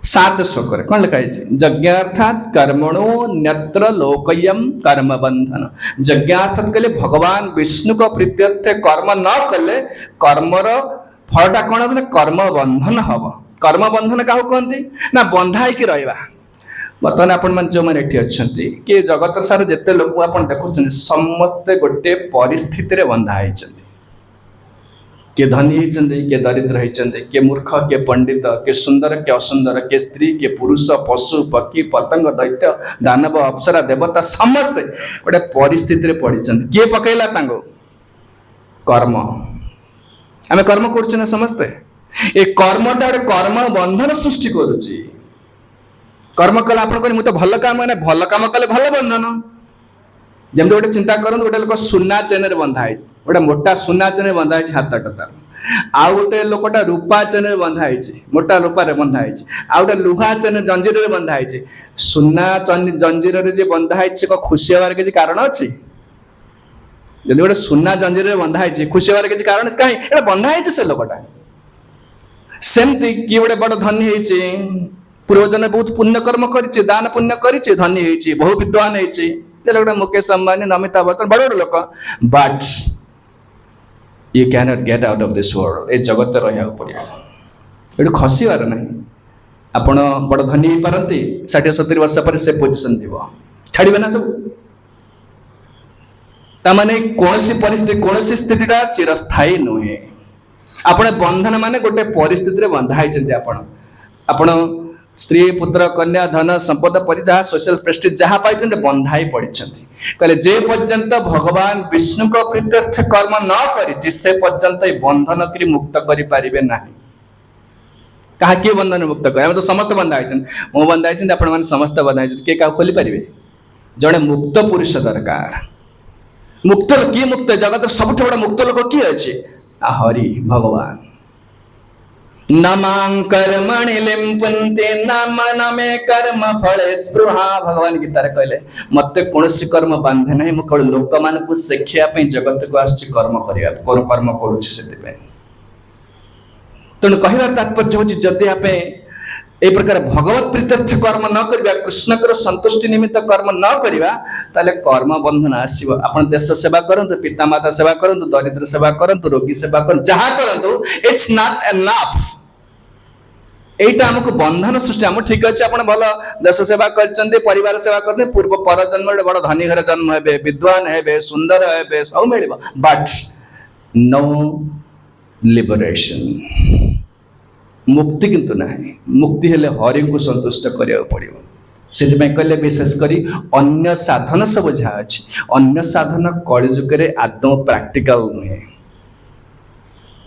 7 श्लोक कौन लिखाई यज्ञार्थात कर्मणो न्यत्र लोकयम कर्म बंधन यज्ञार्थात कहले भगवान विष्णु को प्रीत्यर्थ कर्म न कले कर्मर फलटा कौन बोले कर्म बंधन हम कर्म बंधन क्या कहते ना बंधा कि रहा बर्तमान आपण जो मैंने ये अच्छा कि जगत सारा जिते लोक आप देखुं समस्ते गोटे परिस्थिति बंधा होती किए धनी होती किए दरिद्र होती किए मूर्ख किए पंडित किए सुंदर किए असुंदर किए स्त्री किए पुरुष पशु पक्षी पतंग दैत्य दानव अप्सरा देवता समस्ते गोटे परिस्थिति पड़ी किए पकईला कर्म आम कर्म करुचे ना समस्ते ए कर्मटा गोटे कर्म बंधन सृष्टि करुच्ची कर्म कले आप मुझे भल काम भल काम कले भल बंधन जमी गोटे चिंता करते गोटे लोक सुना चेन बंधाई गोटे मोटा सुना चेन बंधाई हाथटा तार आउ गोटे लोकटा रूपा चेन बंधाई मोटा रूपार बंधाई आउ गोटे लुहा चेन जंजीर बंधाई सुना जंजीर बंधाई खुशी हबार किसी कारण अच्छी जब गोटे सुना जंजीर बंधाई खुशी हबार किसी कारण कहीं बंधाई से लोकटा सेमती किए गोटे बड़ धनी होती पूर्वजन बहुत पुण्य कर्म कर दान पुण्य कर धनी होती बहु विद्वान होती गोटे मुकेश अंबानी नमिता बच्चन बड़ बड़ लोक but you cannot get out of this world ए जगत रहा पड़े ये खसबार ना आपण बड़ धनी हो पारती 60-70 वर्ष पर से पोजिशन थी छाड़े ना सब ताने कौन परिस्थिति कौन स्थितिटा चिरस्थायी नुहे आपण बंधन माने गोटे परिस्थिति बंधाई आपण स्त्री पुत्र कन्या धन संपद पर जहाँ सोशल प्रेस्टिज जहाँ पाई बंधाई पड़ी कहले जे पर्यंत भगवान विष्णु को प्रीत्यर्थ कर्म न करी से पर्यंत बंधन करी मुक्त करि पारिबे नाही कहा किए बंधन मुक्त कर तो समस्त बंधाई मो बंधाई आपण मैंने समस्त बंधाई किए क्या खोली पारे जड़े मुक्त पुरुष दरकार मुक्त किए मुक्त जगत सबुठ बड़ा मुक्त लोक किए अच्छे हरि भगवान नमां कर्मणि लिम्पन्ते नाम नमे कर्म फले स्पृहा भगवान गीता रे कहले मते कोनोसी कर्म बांधे नहीं मु केवल लोक मान को शिक्षा पे जगत को आछि कर्म करिया कोन कर्म करूछि सेति पे तण कहिबार तात्पर्य होछि जदि आपे ए प्रकार भगवत प्रीत्यर्थ कर्म न करिबा कृष्णकर संतुष्टि निमित्त कर्म न करिबा ताले कर्म बंधन आसीबो आपण देश सेवा करंतु पिता माता सेवा करंतु दरिद्र सेवा करंतु रोगी सेवा करंतु जहा करंतु इट्स नॉट एनफ एटा हमको बंधन सृष्टि हम ठीक अच्छे आप भल देश सेवा कर परिवार सेवा करते पूर्व पर जन्म बड़ धनी घर जन्म हे विद्वान हे सुंदर हे सब मिल बट नो लिबरेशन मुक्ति किंतु ना मुक्ति हेले हरि को संतुष्ट करिया पड़िबो से कहले विशेषकर अन्य साधन सब जहाँ अच्छी अन्य साधन कलिजुगे आदौ प्राक्टिकल नुहे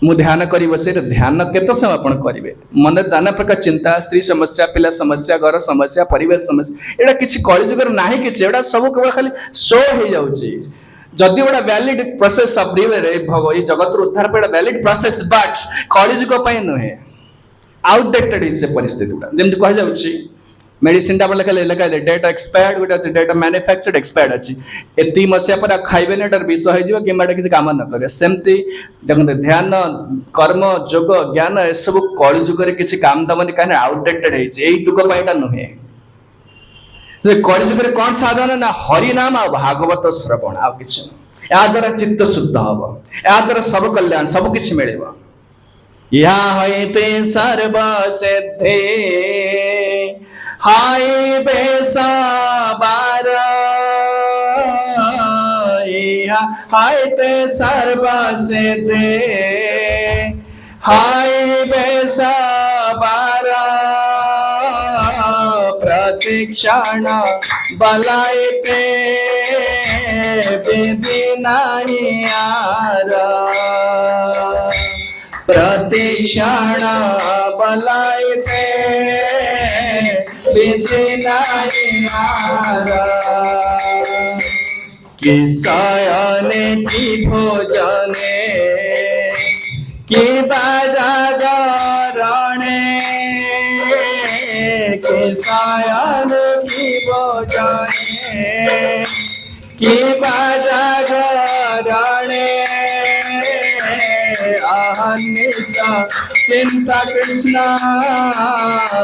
मु ध्यान करी बसे ध्यान केते समय आपण करिवे मन नाना प्रकार चिंता स्त्री समस्या पिला समस्या घर समस्या परिवार समस्या एडा किछि कलिजुगर नाही किछि एडा सब केवल खाली शो हो जाउछि जदि गोटे वैलिड प्रोसेस ऑफ भगव जगत उद्धार पे वैलिड प्रोसेस बट कलिजुग पई नुहे आउटडेटेड से परिस्थिति जमी कह जाउछि मेडिसिन टा लिखा लिखा डेट एक्सपायर्ड गोटे डेट मैन्युफैक्चर्ड एक्सपायर्ड अच्छी एति मसीहा पर खाइबे ना विष हो कि किसी काम न करे सेमती देखते ध्यान कर्म जोग ज्ञान ए सब कलिजुग किसी काम दमनी कहीं आउटडेटेड है दुख पाइटा नुहे कलिजुग कौन साधन ना हरिनाम आ भागवत श्रवण आ कि या द्वारा चित्त शुद्ध हम या द्वारा सब कल्याण सब किसी मिले या हईते सर्व सिद्धे हाय बेसा बार हाय ते सर्व सिद्धे हाय बेसा बार प्रतीक्षण बलायते विधि नहीं आरा प्रतीक्षण बलायते विधि नहीं आरा कि शयने की भोजने कि बाजागरणे कि शयन की भोजने कि बाजागरणे अहनिशा चिंता कृष्ण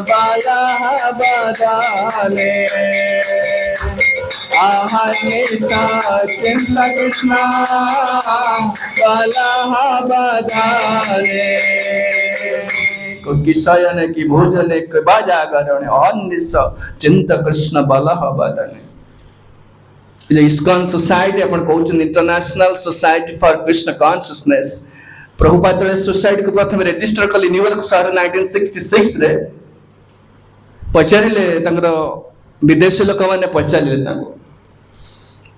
बाला बदाले अहनिशा चिंता कृष्ण बाला बदाले किशयन की भोजन के बाजागरण अहनिशा चिंता कृष्ण बाला बदाले ISKCON सोसाइटी अपन कहउछन international society for Krishna consciousness Prabhupada society को प्रथम रजिस्टर कली न्यूयॉर्क शहर 1966 रे पचारिले तंगर विदेशी लोक माने पचारिले तांको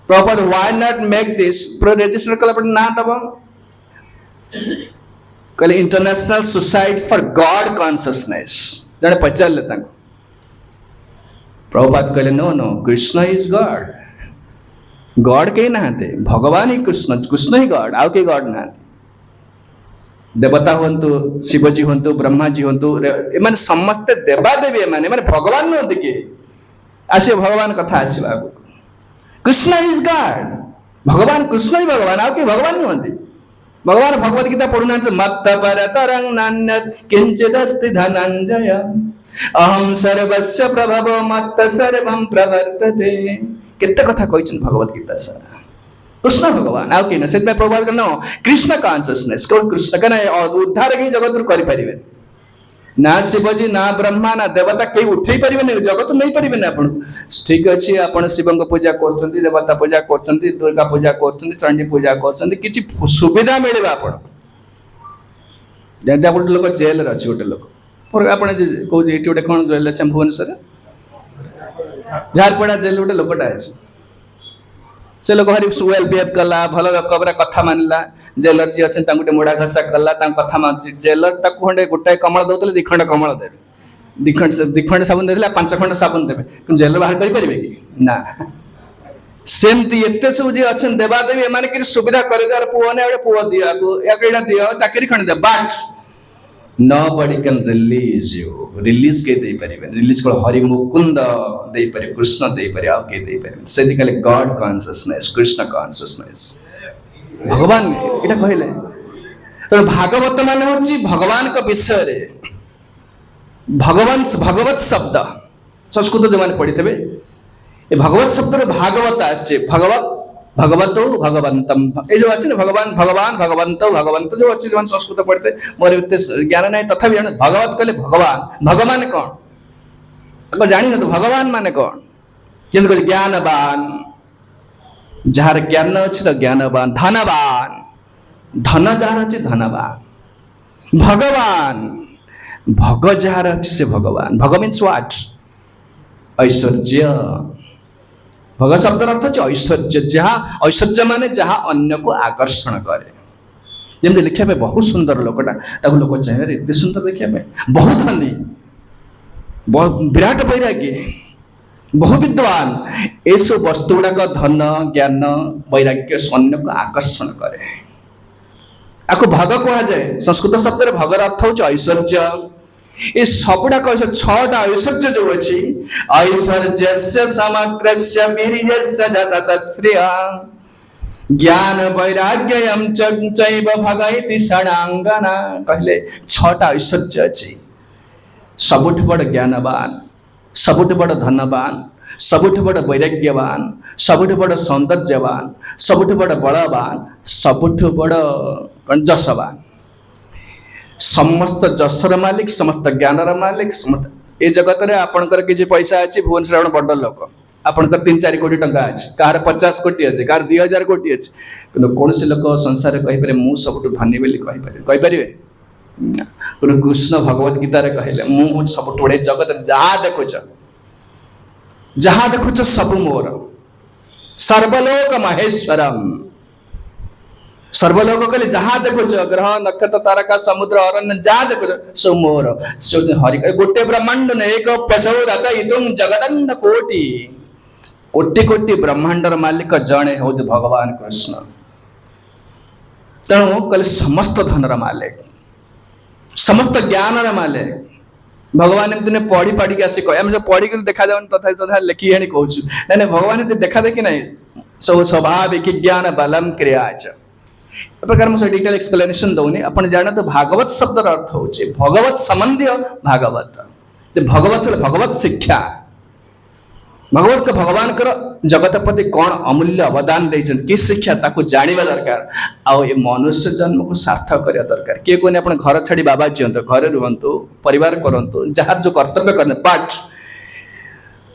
Prabhupada why not make this pro register कला पर ना दब कहले international society for God consciousness जने पचारे प्रभुपाद कहले no no Krishna is God God कहीं नहाते भगवान ही कृष्ण कृष्ण ही गॉड आउ कहीं गॉड नहाते देवता हूँ शिवजी हूँ ब्रह्माजी हूँ एम समस्ते देवादेवी एम भगवान नुहति किए आस भगवान कथा आसो आग कृष्ण इज गॉड भगवान कृष्ण ही भगवान आउ कि भगवान नुहति भगवान भगवद गीता पढ़ुना मत्त पर तरंग नान्यत किंचिदस्ति धनंजय अहम सर्वस्य प्रभवो मत्त सर्वं प्रवर्तते केते कथा कहिछन भगवद गीता सर कृष्ण भगवान आउ कि से प्रभुपाद कहना कृष्ण कॉन्शियसनेस केवल कृष्ण कहना उद्धार कहीं जगत रू करें ना शिवजी ना ब्रह्मा ना देवता कहीं उठे पारे जगत नहीं पारे आप ठीक अच्छे आप शिव पूजा कर देवता पूजा कर दुर्गा पूजा कर चंडी पूजा कर किसी सुविधा मिले आप गोटे लोक जेल अच्छे गोटे लोक आप गोटे कौन जेल अच्छे भुवनेश्वर झारपड़ा जेल गोटे लोकटा अच्छे से लोक भारी वेल बिहेव कला भल लोक कथा मानला जेलर जी अच्छे गोटे मुड़ा घसा कला कथा मान जेलर खंडे गोटाए कमल दौले दिखंड कमल देवे दिखंड साबुन दे 5 खंड साबुन देवे जेल बाहर करें कि ना सेमती एत सब जी अच्छे देवादेवी एम कि सुविधा कर पुओने पुओ दिया दियो चाकरी खंड दे but nobody can release you release के दे पारे release को हरि मुकुंद दे पारे कृष्ण दे पारे आउ के दे पारे से कहले गॉड कॉन्शियसनेस कृष्ण कॉन्शियसनेस भगवान एटा कहले तो भागवत माने होची भगवान का विषय रे भगवान भगवत शब्द संस्कृत जो माने पढ़ी थे ये भगवत शब्द रे भागवत आछे भगवत भगवतो भगवंतम ये जो अच्छे भगवान भगवान भगवंतो भगवंत जो अच्छे जो संस्कृत पढ़ते मोर एत ज्ञान नहीं तथापि जाने भगवत कहले भगवान भगवान कौन अगर जानी ना तो भगवान माने कौन जब ज्ञानवान जार ज्ञान अच्छे तो ज्ञानवान धनवान धन जार अच्छे धनवान भगवान भग जार अच्छे से भगवान भग मीन्स व्हाट ऐश्वर्य भग शब्द अर्थ है ऐश्वर्य जहाँ ऐश्वर्य माने जहाँ अन्य को आकर्षण करे जमी लिखा बहुत सुंदर लोकटा लोक चाहिए एत सुंदर देखा बहुत धनी विराट वैराग्य बहु विद्वान ये सब वस्तु गुड़ाक धन ज्ञान वैराग्य अन्य को आकर्षण करे आपको भग कह जाए संस्कृत शब्द भगर अर्थ हो ऐश्वर्य ये सबुड़ाक 6टा ऐश्वर्य जो अच्छी ऐश्वर्य समग्रस्य वीर्यस्य दशश्रिय ज्ञान वैराग्य चैव भगैति षडांगना कहले 6टा ऐश्वर्य अच्छी सबुठ बड़ ज्ञानवान सबुठ बड़ धनवान सबुठ बड़ वैराग्यवान सबुठ बड़ सौंदर्यवान सबुठ बड़ बलवान सबुठ बड़ जसवान समस्त जसर मालिक समस्त ज्ञानर मालिक समस्त ए जगत में आपणकर किसी पैसा अच्छी भुवनेश्वर बड़ लोक आपणकर 3-4 कोटी टंका अच्छे कहार 50 कोटी अच्छे कहार 2000 कोटी अच्छे कि कौन से लोक संसार कहीपर मु सब धनी बोली कहीपर कृष्ण भगवत गीतार कहले मु सब बड़े जगत जहाँ देखुच सब मोर सर्वलोक महेश्वरम सर्वलोक कहले जहाँ देखुच ग्रह नक्षत्र तारका समुद्र अरण्य जहाँ देखुच सब मोर हरि गोटे ब्रह्मांड ने एक पेशव रचयितुं जगदंड कोटि कोटि कोटि ब्रह्मांडर मालिक जड़े हूँ भगवान कृष्ण तेणु कहले समस्त धनर मालिक समस्त ज्ञानर मालिक भगवान एमती पढ़ी पढ़ी आस कह पढ़ी देखा जाऊन तथा तथा लिखी आनी कहूँ ना भगवान देखा देखी ना सब स्वाभाविक ज्ञान बलम क्रिया प्रकार मुझे डिटेल एक्सप्लेनेशन दौनी अपन जाने तो भागवत शब्द अर्थ हो भगवत संबंधी भागवत भगवत भगवत शिक्षा भगवत का भगवान कर जगत प्रति कौन अमूल्य अवदान देते कि शिक्षा ताको जानिबा दरकार आ ये मनुष्य जन्म को सार्थक करिया दरकार किए कोने अपन घर छाड़ी बाबा जियंतु घरे रुहंतु परिवार करंतु जहार जो कर्तव्य करने बट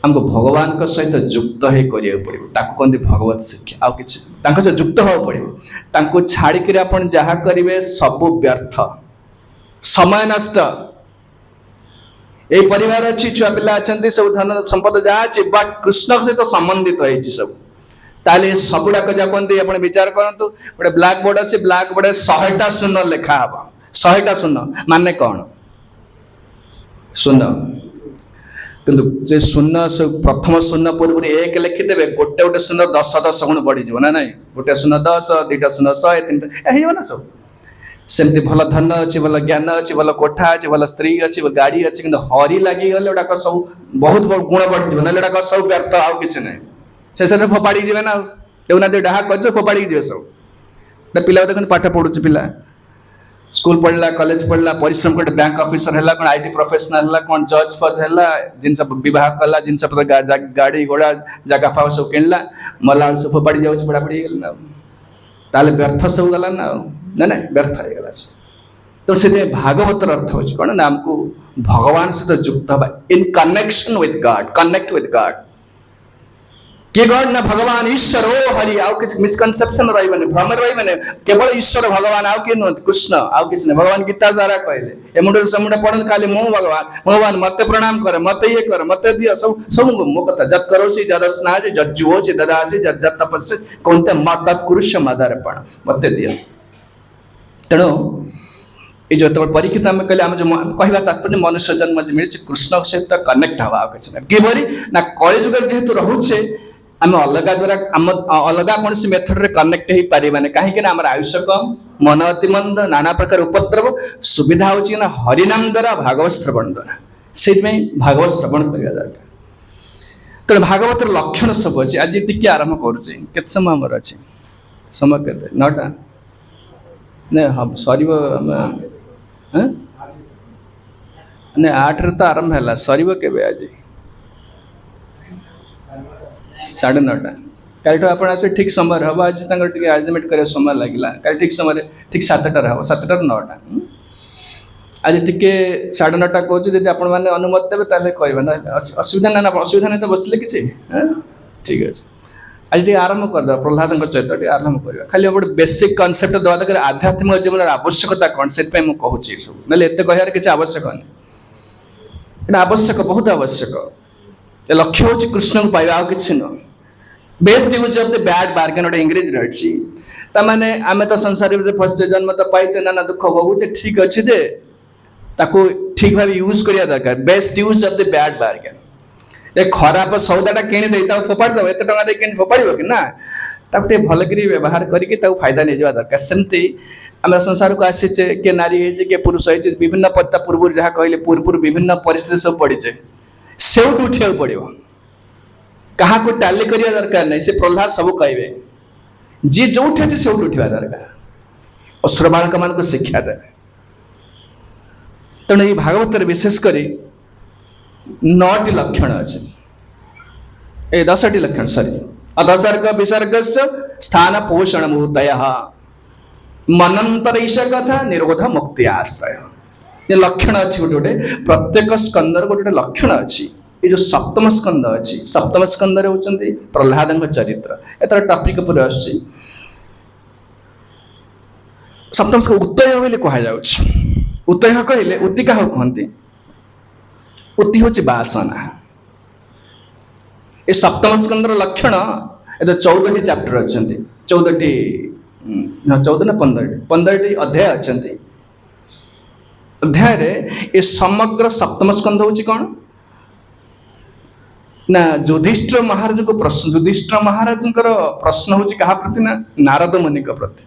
हमको भगवान का सहित युक्त हो करिया पड़िबो ताको कोंदी भगवत शिक्षा आ किछि तांको से युक्त हो पड़िबो तांको छाड़ी के अपन जहा करिवे सब व्यर्थ समय नष्ट ये परिवार अच्छी छुआ पिला अच्छा सब धन संपद जहाँ अच्छी बट कृष्ण सहित संबंधित हो सब ताले सबुड़ाक जहाँ कहते आप विचार करूँ गोटे ब्लाक बोर्ड अच्छे ब्लाक बोर्ड 100टा शून्य लेखा हम शहेटा शून्य माने कौन शून्य किंतु जे शून्य प्रथम शून्य पूर्व एक लिखिदेवे गोटे गोटे शून्य 10 गुण बढ़ीज ना ना गोटे शून्य 10 2टा शून्य 100 3टा हो ना सब सेमती भल धन अच्छी भल ज्ञान अच्छी भल कोठा अच्छी भल स्त्री अच्छी गाड़ी अच्छी कि हरी लगी गले गुड़ाक सब बहुत गुण बढ़ी ना गुड़ाक सब व्यर्थ आउ कि ना से फोपाड़ी जी ना देखना डाहा कर फोपाड़ी जी सब पिला देखते पाठ पढ़ुचे पिला स्कूल पढ़ला कॉलेज पढ़ला परिश्रम कर बैंक ऑफिसर है कौन आईटी प्रोफेशनल है कौन जज फज है जिनस बह कला जिनस गाड़ी घोड़ा जगह फाग सब किणला मला सब फोपाड़ी जाऊँ पढ़ापढ़ी ना ताले व्यर्थ सब गला ना ना व्यर्थ हो गला तो से भागवतर अर्थ हो कौन ना आमको भगवान सहित जुक्त हवा in connection with God connect with God किए गॉड ना भगवान ईश्वर ओ हरि आउ किछ मिसकनसेप्शन रही भ्रम रही केवल ईश्वर भगवान आउ कि नुहत कृष्ण आउ किछ नहीं भगवान गीता सारा कहले ए मुंडे समुंडे पढ़न खाली मो भगवान मते प्रणाम करे मते ये करे मते दियो सब सब मो कथा जत करोसि जत स्नासि जत जुओसि ददासि जत जत तपस्सि कोनते मत कुरुष्य मदारपण मते दियो तेणु ये जो परीक्षित आम कहले आम जो कहवा तात्पर्य मनुष्य जन्म मिली कृष्ण सहित कनेक्ट हवा कि किपरि ना कलिजुग जेहेतु रोचे आम अलग द्वारा आम अलग कौन मेथड रे कनेक्ट हो पारे कहीं आम आयुष कम मन अति मंद नाना प्रकार उपद्रव सुविधा होना हरिनाम द्वारा भागवत श्रवण द्वारा से भागवत श्रवण करने दरकार तेणु भागवत लक्षण सब अच्छे आज टी आरंभ करुचे के समय आमर अच्छे समय के 9टा नहीं हम सर 8 रे तो आरंभ है सर के आज 9:30 कल आप ठीक समय हम आज आरेंजमेंट कर समय लगे कल ठीक समय ठीक 7टार हम 7टार 9टा आज टी 9:30 कहूँ आप अनुमति देवे ताले कहना असुविधा ना असुविधा नहीं तो बसले कि ठीक अच्छे आज टी आरंभ करदे प्रहलाद चरित्र आरंभ करवा खाली गोटे बेसिक कनसेप्ट दवा दरकार आध्यात्मिक जीवन आवश्यकता कौन से मुझे सब ना एत कह किसी आवश्यक नहीं आवश्यक बहुत आवश्यक लक्ष्य हूँ कृष्ण को पाइबा किसी न best use of the bad bargain गोटे इंग्रेजी रही ताने आम तो संसार फर्स्ट जन्म तो पाइचे ना दुख भोगुचे ठीक अच्छे जे ताको ठीक भाव यूज करिया दरकार best use of the bad bargain ए खराब सौदाटा किणी फोपाड़ी दब एत टाँग कि फोपाड़ कि ना ताको भल कर व्यवहार करके फायदा नहीं जावा दरकार सेमती आम संसार को आसीचे किए नारी है किए पुरुष है विभिन्न पूर्व जहाँ कहले पूर्व विभिन्न परिस्थिति सब पड़ीचे सेउट उठा पड़ो क्या को टाली करिया दरकार नहीं से प्रहलाद सब कहे जी जो अच्छे सेउट उठा दरकार असुर बालक मान शिक्षा देवे तेणु ये भागवत विशेषकर 9टी लक्षण अच्छे ए 10टी लक्षण सॉरी अदसर्ग विसर्ग स्थान पोषण मुहूर्तय मनंतर ईश कथा निरोध मुक्ति आश्रय ये लक्षण अच्छी गोटे गोटे प्रत्येक स्कंदर गोटे गोटे लक्षण अच्छी ये जो सप्तम स्कंद अच्छी सप्तम स्कंदर होती प्रहलाद चरित्र एतर टॉपिक पर आस सप्तम स्कंद उत्तय बोली कहुच्छे उत्तय कहले उति क्या कहते उति हूँ बासना ये सप्तम स्कंदर लक्षण ये 14टी चैप्टर अच्छा 14टी 14 ना 15टी अध्याय अच्छा अध्याय ये समग्र सप्तम स्कंद हूँ कौन ना युधिष्ठिर महाराज को प्रश्न युधिष्ठिर महाराज प्रश्न हूँ क्या प्रति ना नारद मुनि प्रति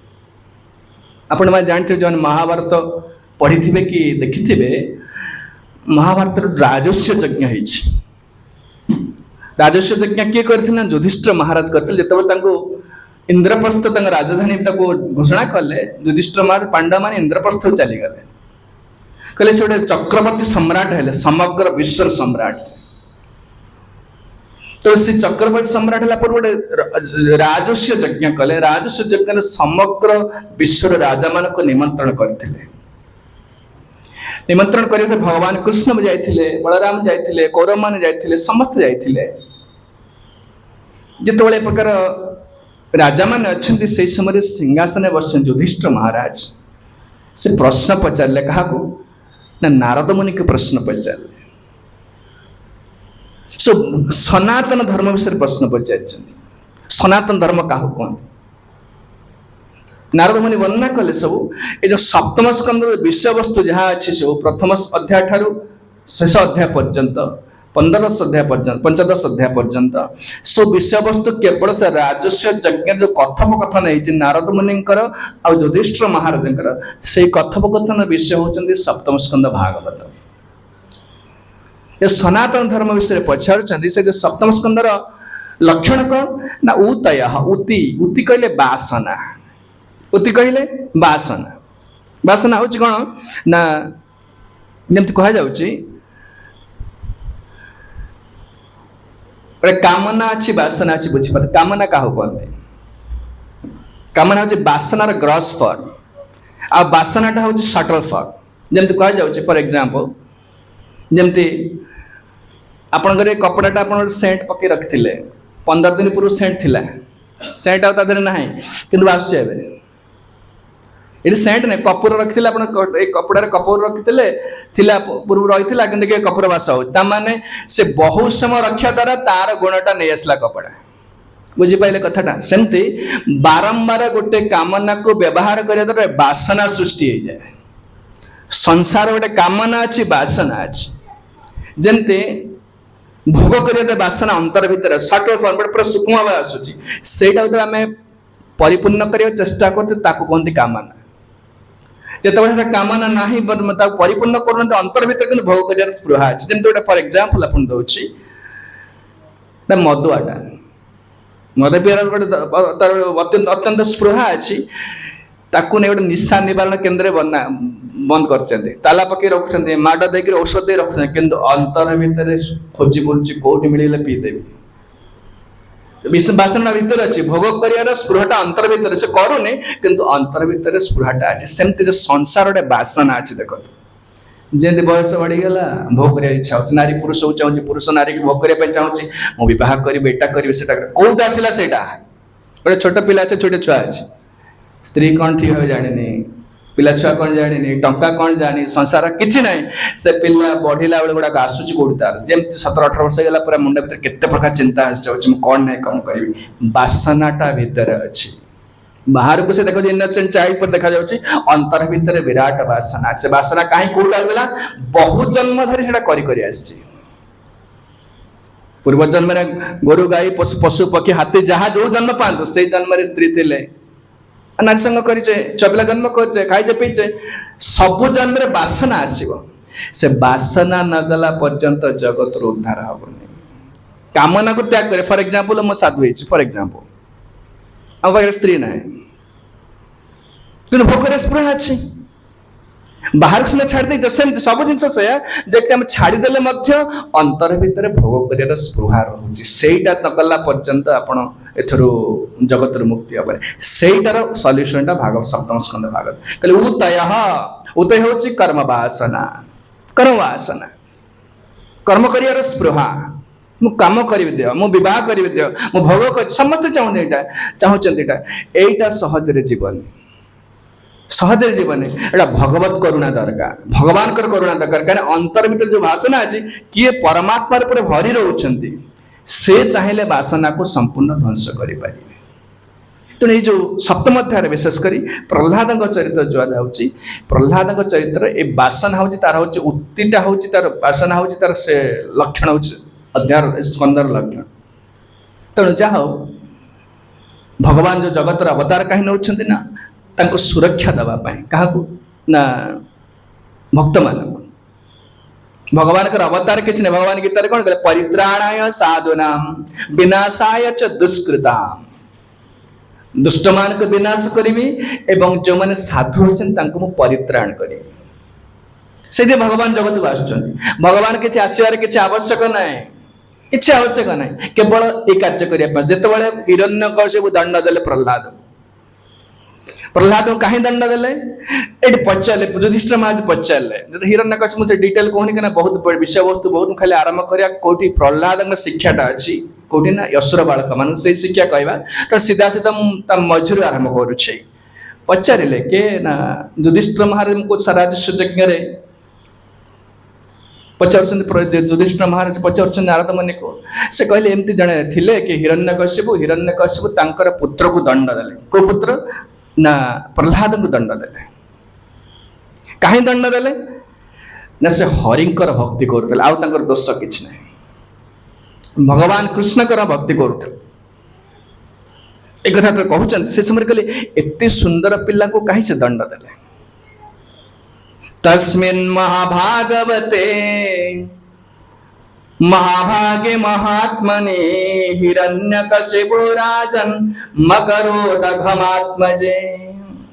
आपण मैंने जानते जो महाभारत पढ़ी थे कि देखि थे महाभारत राजस्व यज्ञ राजस्व यज्ञ किए करथिना युधिष्ठिर महाराज करथिले जेतेबेले इंद्रप्रस्थ राजधानी घोषणा कले युधिष्ठिर महाराज पांडव मान इंद्रप्रस्थ चली गले कहले से गोटे चक्रवर्ती सम्राट है समग्र विश्व सम्राट से तो से चक्रवर्ती सम्राट है गोटे राजस्व यज्ञ कले राजस्व यज्ञ समग्र विश्व राजा मान को निमंत्रण करथिले निमंत्रण करते भगवान कृष्ण भी जाते बलराम जाते कौरव मान जाते समस्त जाते जिते प्रकार राजा मान अच्छा से समय सिंहासन बस युधिष्ठिर महाराज से प्रश्न पचारे क्या ना नारद मुनि के प्रश्न पचारे सो सनातन धर्म विषय प्रश्न पचार सनातन धर्म क्या कहते नारद मुनि वर्णना कले सब ये जो सप्तम स्कंद विषय वस्तु जहाँ अच्छी सब प्रथम अध्याय ठारू शेष अध्याय पर्यंत 15 अध्याय पर्यंत 15 अध्याय पर्यंत सो विषय वस्तु केवल से राजस्व यज्ञ जो कथोपकथन है नारद मुनिंकर आ युधिष्ठिर महाराजंकर से कथोपकथन विषय होचंदी सप्तम स्कंद भागवत। ये सनातन धर्म विषय पचारुचंदी से जो सप्तम स्कंदर लक्षण कौन ना उतय उति उति कहले वासना उति कहले वासना वासना हूँ कौन ना जमती कह जाउची कामना अच्छी वासना अच्छी बुझीपारे कामना क्या कहते कामना हूँ वासनार ग्रॉस फॉर्म आ वासनाटा हूँ सटल फॉर्म जमती कह जाउची फॉर एग्जांपल जमती आपण घरे कपड़ाटा आप सेंट पकई रखिले 15 दिन पूर्व सेंट थिला सेंट आ ना कि आस ये सेंट नहीं कपूर रखी कपड़ा कपूर रखी पूर्व रही कि कपूर बास हो से बहुत समय रखा द्वारा तार गुणटा नहीं आसला कपड़ा बुझीपारे कथाटा सेमती बारंबार गोटे कामना को व्यवहार करने द्वारा बासना सृष्टि हो जाए संसार गोटे कामना अच्छी बासना अच्छी जमती भोग करने बासना अंतर भितर सटल फॉर्म पूरा सूक्ष्म भाव आसूची सेटा आम परिपूर्ण करने चेष्टा करते कामना जिते कामना ना परिपूर्ण कर अंतर भितर भोग कर स्पृहा अच्छी जमी गोटे फॉर एग्जांपल आप दूसरी मदुआटा मद पीर गोटे अत्यंत स्पृहा अच्छी ताकू नहीं गोटे निशा निवारण केन्द्र बना बंद कर ताला पकई रखुच्च माड़ देकर औषध दे रखुच्च कि अंतर भितर खोजी बुलूँ कौटी मिले पीदेवी बासना भीतर अच्छी भोग कर स्पृहटा अंतर भितर से करूनी किंतु अंतर भितर स्पृहटा अच्छी सेमती संसार गोटे बासना अच्छी देखो जमी बयस बढ़ीगला भोग कर इच्छा हो नारी पुरुष को चाहूँ पुरुष नारी की भोग करने चाहूँगी मु बहुत करी एटा करी कौट आसला से गोटे छोट पिला अच्छे छोटे छुआ अच्छे स्त्री कौन ठीक है जानी पिला छुआ कौन जानी टंका कौन जानी संसार किसी ना से पिला बढ़ला बेले गुड़ाक आसूची कौट तार जमी 17-18 वर्ष होगा पूरा मुंड भर केते प्रकार चिंता मुझे कौन ना कौन करी बासनाटा भितर अच्छी बाहर को से देखो इनोसेंट चाइल्ड पर देखा जाउची अंतर भितर विराट बासना से बासना कहीं कौट आसला बहुत जन्म धरी से करी करी आसी पूर्व जन्म गोरु गाई पशु पशु पक्षी हाथी जहाँ जो जन्म पातु से जन्म स्त्री थे नारी संग करेचे छुआ जन्म करे खाइचे पीचे सबु जन्म बासना आसो से बासना नगला पर्यंत जगत उद्धार हेनी कामना को त्याग करे फॉर एग्जांपल मो साधु होइछि फॉर एग्जांपल आम पाखे स्त्री ना कि भोग स्पृहा अच्छी बाहर को छाड़ दे सेमती सब जिन आम छाड़देले अंतर भितर भोग कर स्पृहा रोचे सेटा नकला पर्यंत आपण एथर जगत मुक्ति हे सेटार सल्यूशनटा भागवत सप्तम स्कंद भागवत कहले उतय हूँ कर्म वासना कर्म कर स्पृहा मु काम करी दियो मु विवाह करी दियो मु भोग कर समस्त चाहते एटा सहज जीवन सहज जीवन एटा भगवत करुणा दरकार भगवान करुणा दरकार कहीं अंतर भीतर जो वासना अच्छी किए परमात्मा पर भरी रोचंती से चाहिए वासना को संपूर्ण ध्वंस करें तेणु ये जो सप्तम अध्याय विशेषकर प्रहलाद चरित्र जो जाऊँगी प्रहलाद चरित्र ये बासना हूँ तार हूँ उत्तीटा हूँ तार बासना हूँ तार से लक्षण हूँ अध्याय स्कंदर लक्षण तेणु जहा हो भगवान जो जगतर अवतार कहीं नौ ना सुरक्षा देवाई क्या ना भक्त मान भगवान का अवतार किसी नहीं भगवान गीता कौन कहले परित्राणाय साधुना विनाशाय च दुष्कृता दुष्ट मान को विनाश करी एवं जो मैंने साधु होती परित्राण करी से भगवान जगत को आसुच्च भगवान किसी आसबार किसी आवश्यक ना किसी आवश्यक ना केवल ये कार्य करने जिते हिरण्यकशिपु दंड देले प्रहलाद को कहीं दंड देले ये पचारे युधिष्ठिर महाराज पचारे हिरण्यकशिपु मुझे डिटेल कहनी कि बहुत विषय वस्तु बहुत खाली आरंभ करा कौटी प्रहलाद शिक्षाटा अच्छी कौटी ना यशोर बालक मान से शिक्षा कहवा तो सीधा सीधा मझुर आरंभ करुच्छे पचारे के ना युधिष्ठिर महाराज को राजस्व यज्ञ पचार युधिष्ठिर महाराज पचार नारद मुनि को से कहले एमती जड़े थे कि हिरण्यकशिपु पुत्र को दंड देले को पुत्र ना प्रहलाद को दंड देले कहीं दंड देले ना से हरिंकर भक्ति करुले आउ तांकर दोष किछि नहीं भगवान कृष्णकर भक्ति करुले एक कथा तो कहते से समय कहले एते सुंदर पिला को कहीं से दंड देले तस्मिन् महाभागवते महाभागे महात्मने हिरण्यकशिपु राजन मकरोदघमात्मजे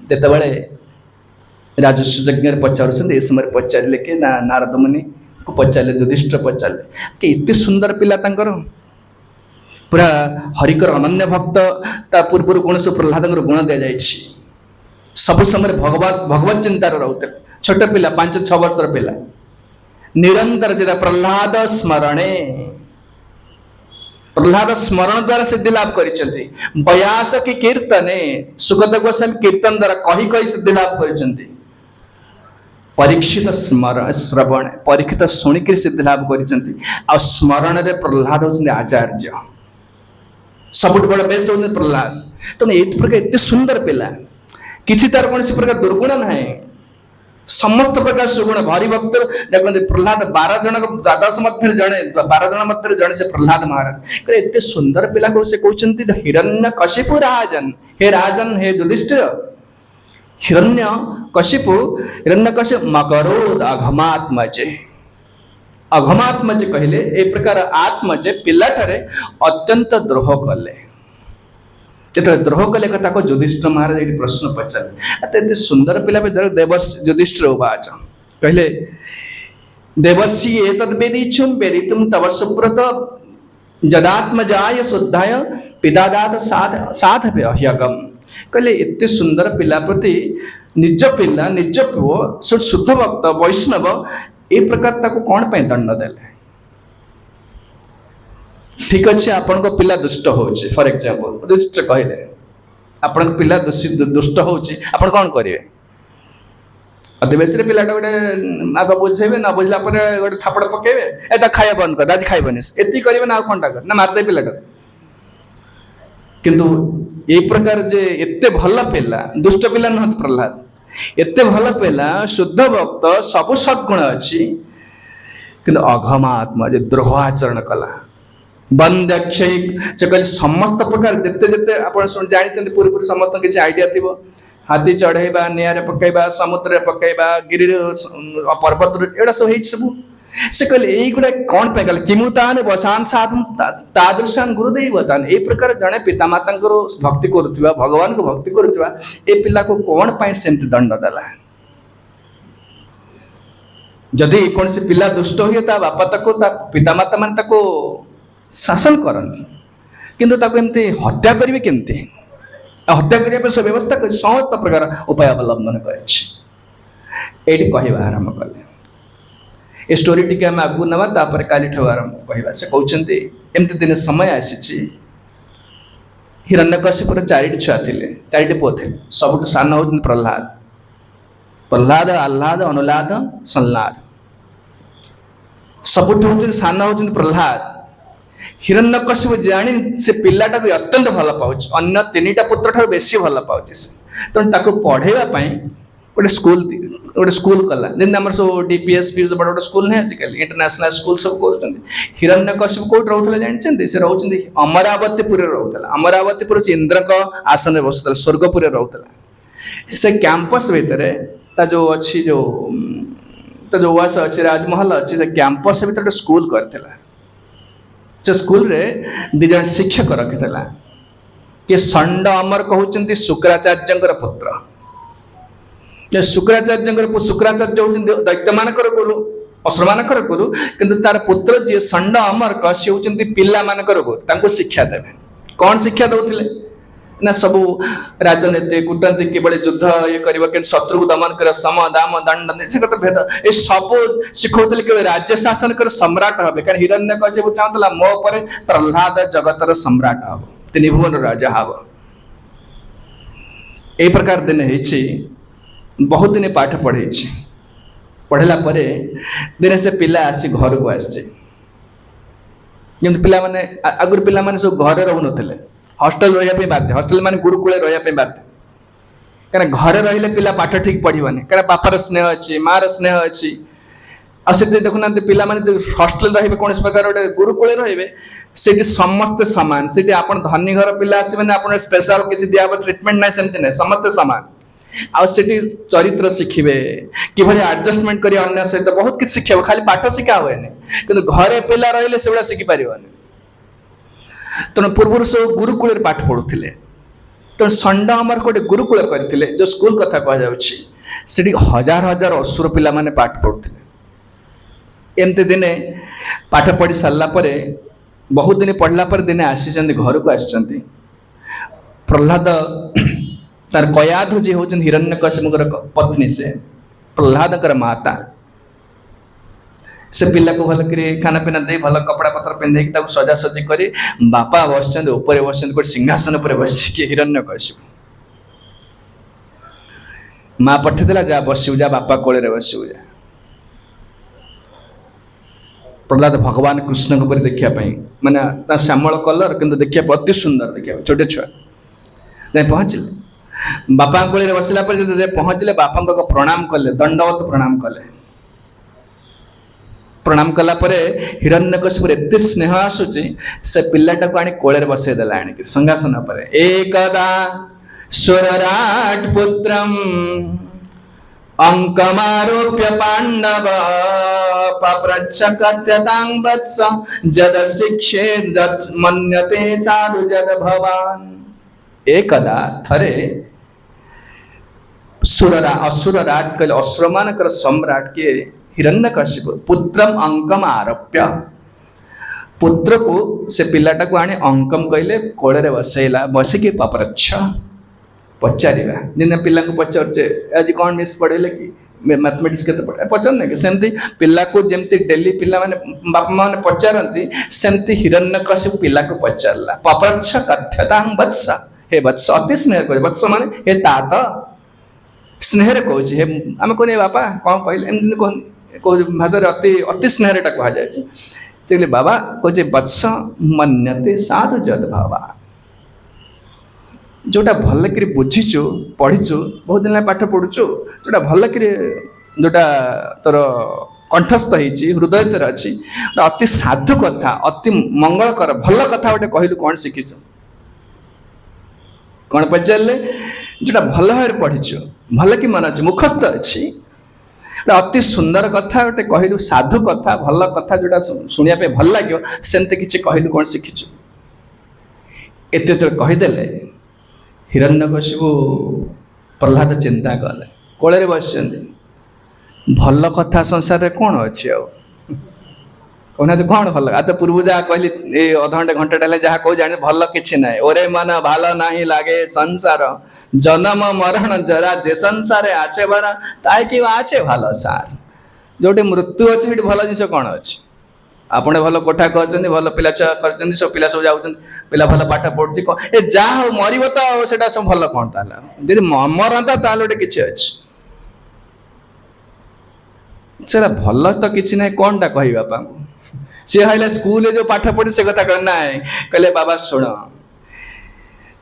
जेतबळे राजस्व यज्ञ पचारुछन ए समय पचारले के नारद मुनि को पचारले युधिष्ठिर पचारले के इते सुंदर पिला तांकर पूरा हरिकर अनन्य भक्त ता पूर्व गुण से प्रहलाद गुण दिया जाइछि सब समय भगवत चिंतार रहते छोट पिला 5-6 वर्षर पिला निरंतर से प्रहलाद स्मरण द्वारा सिद्धि लाभ करिसेंती व्यास की कीर्तने सुखदेव गोस्वामी कीर्तन द्वारा कही कही सिद्धि लाभ करिसेंती परीक्षित श्रवण परीक्षित शुणिक सिद्धि लाभ करिसेंती आ स्मरण रे प्रहलाद होचंदी आचार्य सबुठ बड़ बेस्ट होचंदी प्रहलाद तो ए प्रकार एते सुंदर पिला किछि तार कोन प्रकार दुर्गुण नाही समस्त प्रकार सुगुण भारी भक्त देखते प्रहलाद 12 जन द्वादश मध्य जड़े 12 जन मध्य जड़े से प्रहलाद महाराज एते सुंदर पिला को से कहते हिरण्यकशिपु राजन हे युधिष्ठिर हिरण्यकशिप मकरोद अघमात्मजे अघमात्मजे कहले ए प्रकार आत्मजे पिला ठारे अत्यंत द्रोह कले जो द्रोह कले कथा को युधिष्ठिर महाराज ये प्रश्न पचारे एते सुंदर पिला देवस युधिष्ठिर उवाच कहले देवसी एतद्वेदीच्छुं वेदितुं तव सुब्रत जदात्मजाय शुद्धाय पिदादात साधव्यह्यगम कहले एते सुंदर पिला प्रति निज पिला निज पुओ शुद्ध भक्त वैष्णव ए प्रकार ताको कौन पे दंड देले ठीक अच्छे आपण को पिला दुष्ट होचे फॉर एग्जांपल दुष्ट कहले आपण पिला दुष्ट होचे आपण कौन करिवे अतिवेश पिलाटा गोटे आग बुझेबे ना बुझला पर गोटे थापड़ पकेबे एता खाया बंद कर आज खाइबनिस एति करिवे ना कोनटा कर ना मारदे पिलाटा किंतु ए प्रकार जे एते भल पिला दुष्ट पिला न प्रहलाद एते भल पिला शुद्ध भक्त सब सद्गुण अछि किंतु अघमात्मा जे द्रोह आचरण कला बंदक्षय कहले समस्त प्रकार जिते जिते आप जानी पूर्व समस्त किसी आइडिया थी हाथी चढ़ेबा निआरे पकेबा समुद्र पकेबा गिरि पर्वत एड़ा सब सब से कहले एगुड़ा कौन पे गल किमुतान वसान साधन तादृशान गुरुदेव तान ए प्रकार जड़े पितामाता भक्ति करुवा भगवान को भक्ति करुवा ए पिला को कौन पाए सेमती दंड देला जदि कौन से पिला दुष्ट हुए ता बापा तक पितामाता मान ताको शासन करती किंतु ताको एमती हत्या करेंगे केमती हत्या करने से व्यवस्था कर समस्त प्रकार उपाय अवलंबन कर कहवा आरंभ कले ए स्टोरी टी आम आगू नवा तापर काली ठो आरंभ कहवा से कहते एमती दिन समय आसी हिरण्यकशिपुर 4टी छुआ थे 4टी पुओ थे सबुठ सान होती प्रहलाद प्रहलाद आह्लाद अनुलाद संलाद सबुठ होती सान होती प्रहलाद हिरण्यकशिपु जानी से पिलाटा को अत्यंत भल पाउछ अन्य 3टा पुत्र ठार बेसी भल पाउछ तेणु ताको पढ़ेवा पई गोटे स्कूल कला जमी आम सब डीपीएस पी बड़ बड़ स्कूल नहीं आजिकल इंटरनेशनल स्कूल सब कर हिरण्यकशिपु कौट रोला जानते से रोचे अमरावतीपुर रोला अमरावतीपुर इंद्र का आसन बसुला स्वर्गपुर रोला से कैंपस भितर जो अच्छी जो उस अच्छी राजमहल अच्छी से कैंपस भर स्कूल करथिला से स्कूल रे 2 जन शिक्षक रखिला कि षंड अमर कहते शुक्राचार्य पुत्र शुक्राचार्य होती दैत्य मानकर गुरु असुर मानकर गुरु किंतु तार पुत्र जी षंड अमर सी होती पिला मानकर गुरु शिक्षा देवे कौन शिक्षा दौले ना सबू राजनीति कूटनीति किभली युद्ध ये कर शत्रु को दमन कर सम दाम दंड से भेद ये सब शिखौले कि राज्य शासन कर सम्राट हे कहीं हिरण्यकशिपु चाहूला मो पर प्रहलाद जगतर सम्राट हम त्रिभुवन राजा हम यही प्रकार दिन है बहुत दिन पाठ पढ़े पढ़ेला दिन से पिला आसी घर को आसी पिला माने आगुरी पिला माने सब घरे रहू नथिले हॉस्टल रहा बाध्य हॉस्टल मान गुरुकुल रहा बाध्य कहीं घरे रहिले पिला पाठ ठीक पढ़िबनी कहीं बापार स्नेह अच्छी मार स्नेह अच्छी आ देखुना पिला हस्टेल रे कौन प्रकार गोटे गुरुकुल रे से समस्ते सामान से आप धनी घर पिला आसबे आप स्पेशल किसी दिया ट्रिटमेंट ना सेमती ना समस्ते सामान आठी चरित्र शिखिबे किभली एडजस्टमेंट करी अन्य सहित बहुत किसी शिखे खाली पाठ शिखा हुए कि घरे पिला रहिले से शिखिपार तेणु पूर्व सब गुरुकुल पाठ पढ़ुले तेणु षंड अमर गोटे गुरुकुल करते जो स्कूल कथा कहुच्छी हजार हजार असुर पिला माने पाठ पढ़ुले एमती दिने पाठ पढ़ी सारा बहुत दिन पढ़ला पर दिने आसी घर को आसी प्रहलाद तार कयाधु जी हूँ हिरण्यकशिपुर पत्नी से प्रहलाद माता से पिला को भल कर खाना पीना दे भल कपड़ा पत्र पिंधे सजासजी कर बापा बस बस सिंहासन पर बस हिरण्यकशिपु माँ पठेदेला जा बसु जा बापा कोल बसु जा प्रहलाद भगवान कृष्ण को देखापी माने श्यामल कलर किंतु देखा अति सुंदर देखा छोटे छुआ जाए पहुँचले बापा कोल बसला पहुँचले बापा को प्रणाम कले दंडवत प्रणाम कले प्रणाम कला हिरण्यकशिपुर एते स्नेह आसुची से पिलाटा को आनी कोଳରେ बसैदेला आनिक सिंहासन पर एकदा सुरराट पुत्रम अंकमारोप्य पांडव पप्रच्छ कथ्यतां वत्स जद शिक्षे मन्यते साधु जद भवान एकदा थरे सुररा असुरराट कले असुर मानकर सम्राट के हिरण्यकशिपु पुत्रम अंकम आरोप्य पुत्र को से पिलाटा को आने अंकम कहले कोड़े बसैला बसिकी पप्रच्छ पचारिबा जिन पिला को पचारे आज कौन मिस पढ़ेले कि मैथमेटिक्स के पचार कि सेमती पिला को जमती डेली पिला माने बापा माने पचारती सेमती हिरण्यकशिपु पिला को पचारला पप्रच्छ कथ्यतां वत्स हे वत्स अति स्नेह कर वत्स माने हे तात स्नेह रे कहूँ हे आम कौन बापा कौन कहले एम भाषा अति अति स्नेह कह जाए बाबा कहे वत्स मन्यते साधु जद भावा जोटा भल कर बुझीचु पढ़ीचु बहुत दिन पाठ पढ़ुचु जोटा भल कर जोटा तोर कंठस्थ होती हृदय तेर अच्छी अति साधु कथा अति मंगलकर भल कथा गोटे कहलु कौन शिखीचु कौन पचारे जोटा भल भाव पढ़ीचु भल कि मन अच्छे मुखस्थ अच्छी अति सुंदर कथा गोटे कहलु साधु कथा भल कथा जोटा शुणा भल लगे सेमती किसी कहलु कौन शिखीचु एत कहीदेले हिरण्यकशिपु प्रहलाद चिंता कले कोड़े बस भल कथा संसार रे कौन अच्छी कहना कौन भल आ तो पूर्व जहाँ कहली अधघंटे घंटे जहाँ कह जाने भल कि ना ओरे मन भाल नहीं लगे संसार जन्म मरण जरा जे संसार आछे भरा ताई कि आछे भल सार जो मृत्यु अच्छे भल जिन कौन अच्छी आपने भल कोठा कर भल पिला छुआ कर सब पिला सब जाऊँ पिला भल पाठ पढ़ुची ए जहाँ हो मर तो से सब भल कौन ताल मरता ताल गोटे किसी अच्छी से भल तो किसी ना कौन टा कह बापा सी है स्कूल जो पाठ पढ़ी से कथा कहना है कहले बाबा शुण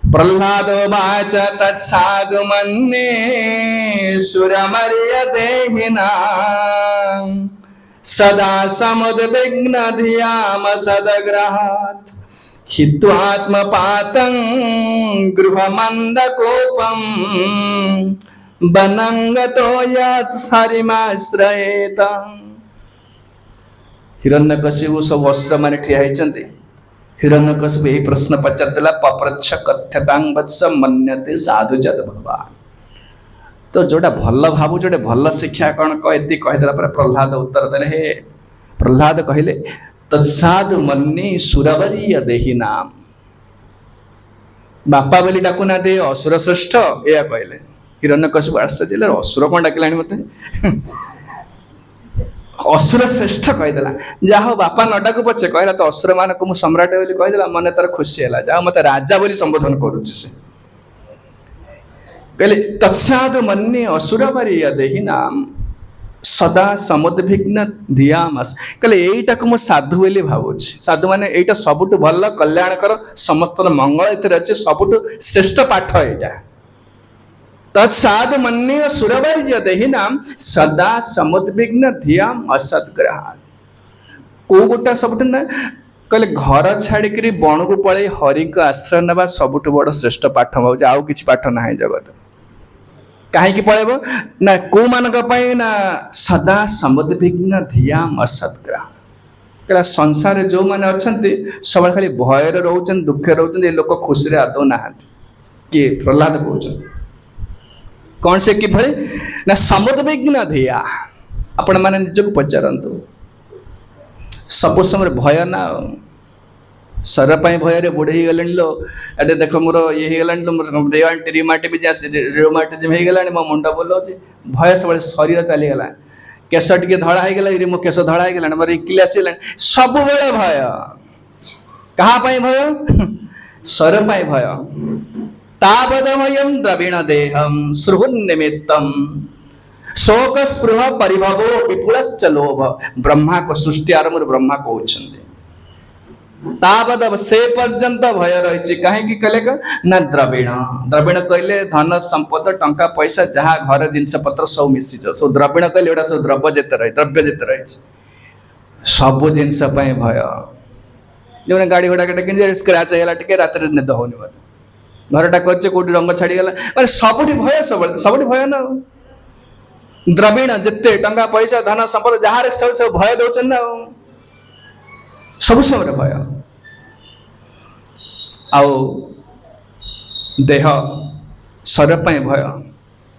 प्रहलाद वाच तत्साधु मन्ये सुरमर्य देहिना सदा समुद्विग्न धियाम सदग्रहात् हित्वात्मपातं गृहमन्दकोपं वनंगतो यत् सरिमाश्रयेत हिरण्यकशिपु सब अस्त्र माने ठिया होइचंती हिरण्यकशिपु यही प्रश्न पचारदेला पप्रच्छ कथ्यतां वत्स मन्यते साधु जद भवान् तो जोटा भल भावु जोटे भल शिक्षा कौन कह कहीदेला प्रहलाद उत्तर देले हे प्रहलाद कहले तत्साधु मन्ये सुरवरीय देहि नाम बापा बोली डाकुना दे असुर श्रेष्ठ या कहले हिरण्यकशिपु आश्चर्य असुर कौन डाकिला मत असुर श्रेष्ठ कहीदेला जहाँ बापा न डाकू पछे कहला तो असुर मान को सम्राट बोली कहीदेला मन तार खुशी है जहाँ मत राजा बोली संबोधन करुच्ची से कहले तत्साधु मन्ये असुरवरीय देहि नाम सदा समुद्विग्न धियामस कहले यहीटा को साधु बोली भावुची साधु माने यहीटा सबुठु भल कल्याणकर समस्त मंगल एथरे अच्छे सबुठु श्रेष्ठ पाठ यहाँ तत्साधु मन्य सुरवर्य देहिनाम सदा समुद्विग्न धियाम असद्ग्रहा। को गोटा सब ना कहले घर छाड़िकी बण को पलि हरि को आश्रय नवा सबुठ बड़ श्रेष्ठ पाठ भाव आउ कि पाठ ना जगत कहीं पलैब ना को मान ना सदा समुद्विग्न धियाम असद्ग्रहा। कहला संसार जो मैंने अच्छा सब खाली भय रोचन दुखे रोचन ये लोक खुशी आदौ ना किए प्रहलाद कहते कौन से कि ना समुद्विग्न धिया। आपण मैंने निजक पचारतु सब समय भय ना सर भय बुढ़े गले लो एटे देख मोर ये रिमाटिजम हो गला मो मुंड बोलाऊँ भय सब शरीर चलीगला केश टे धड़ा होगला मो केश धड़ा होगला मोर इकिल आसला सब भय क्या भय सर भय तावद भयम द्रविण देहम सृहुन्निमित्तम शोक स्पृह परिभवो विपुलश्च लोभ। ब्रह्मा को सृष्टि आरंभ ब्रह्मा कहते तावद से पर्यंत भय रही कहीं कहले ना द्रविण द्रविण कहले धन संपद टंका पैसा जहाँ घर जिनस पत्र सब मिसी सब द्रविण कहले एटा सब द्रव्य जिते रही द्रव्य जिते रही सब जिनस भय जो गाड़ी घोड़ा कि स्क्राच होगा टे रात निद होनी मत घरटा कर कौटी रंग छाड़ीगला मैंने सबुठ भय सब भय ना द्रविण जिते टंका पैसा धन संपद जहाँ सब सब भय दौन ना सब समय भय आउ देह सर भय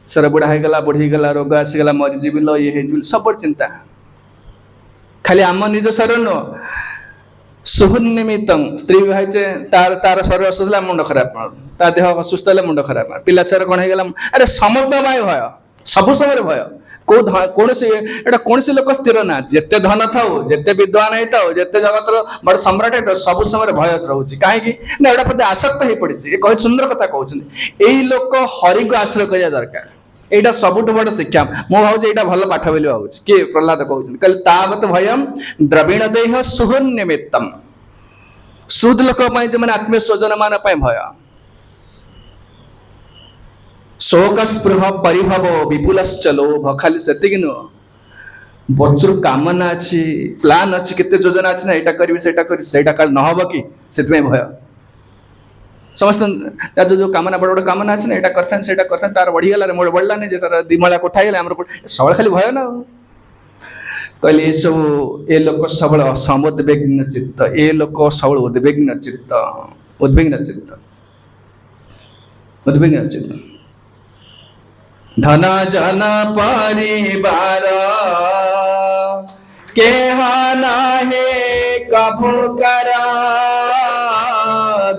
सर बुढ़ा होगला बुढ़ी गला रोग आसीगला मरीजी लो ये सब चिंता खाली आम निज शरीर नुह सुहुन्निमित्त स्त्री भाईचे तार तार शरीर असुस्थ मुंड खराब ता देह असुस्थ है मुंड खराब पिला छुआर कौन होगा अरे समस्त भय सब समय भय कौन सी लोक स्थिर ना जिते धन थाऊ जिते विद्वान होता जिते जगत बड़ सम्राट होता सब समय भय रोचे कहीं ना एटा प्रति आसक्त हो पड़ी कह सुंदर कथा कहते यही लोक हरि को आश्रय करा दरकार एटा सबुठ बड़ शिक्षा मु भावुँ यहाँ भल पाठ बोली भावुँ किए प्रहलाद कहते कहले तावत भयम द्रविण देह सुहुन्निमित्तम सुद लोक जो मैंने आत्मीय स्वजन मान भय शोक स्पृह परिभव विपुलश्च लोभ खाली से नुह बच्चर कामना अच्छी प्लान अच्छी केते योजना अच्छी ना यहाँ करी नहब कि से भय समस्त जो कामना बड़ बड़ कामना अच्छे ना यहाँ करता तार बढ़ीगला मोड़ बढ़लानी तार दिमला कोठा सब खाली भय ना कहले ये सब ए लोक सबल समुद्विग्न चित्त ए लोक सबल उद्विग्न चित्त उद्विग्न चित्त धन जन परिवार के नाहे कभू करा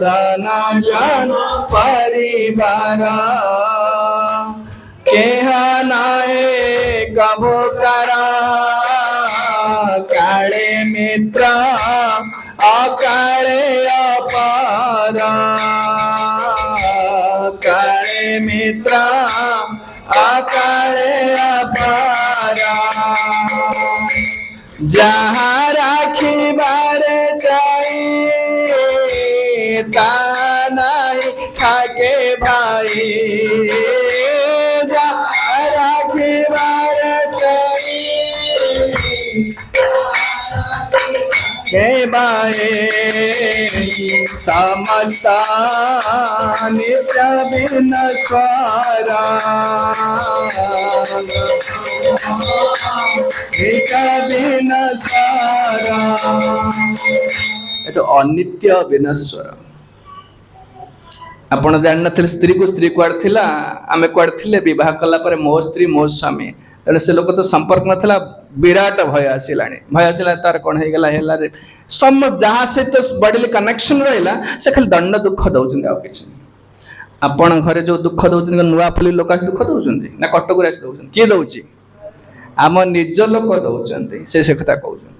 धन जन परिवार के नाहे कभू करा काले मित्र अकाले अपार काले मित्र अकाले अपार जहाँ राखी बारे चाहिए ता नहीं खाके भाई जहाँ राखी बारे चाहिए के बाए समस्ता नित्य बिनस्वारा नित्य बिनस्वारा तो अनित्य विनश्वर आपण जान नथिले स्त्री को स्त्री कुआड़ थिला आमे कुआड़ थिले विवाह कला पर मो स्त्री मो स्वामी तेणु से लोक तो संपर्क नाला विराट भय आसला तार कौन होगा है समस्त जहाँ सहित बॉडी कनेक्शन रहा से खाली दंड दुख दौरान आउ कि आपण घरे जो दुख दौरान नुआ फुली लोक आस दुख दौरान ना कटक आस दौरान किए दौर आम निज लोक दौरान से कथा कहते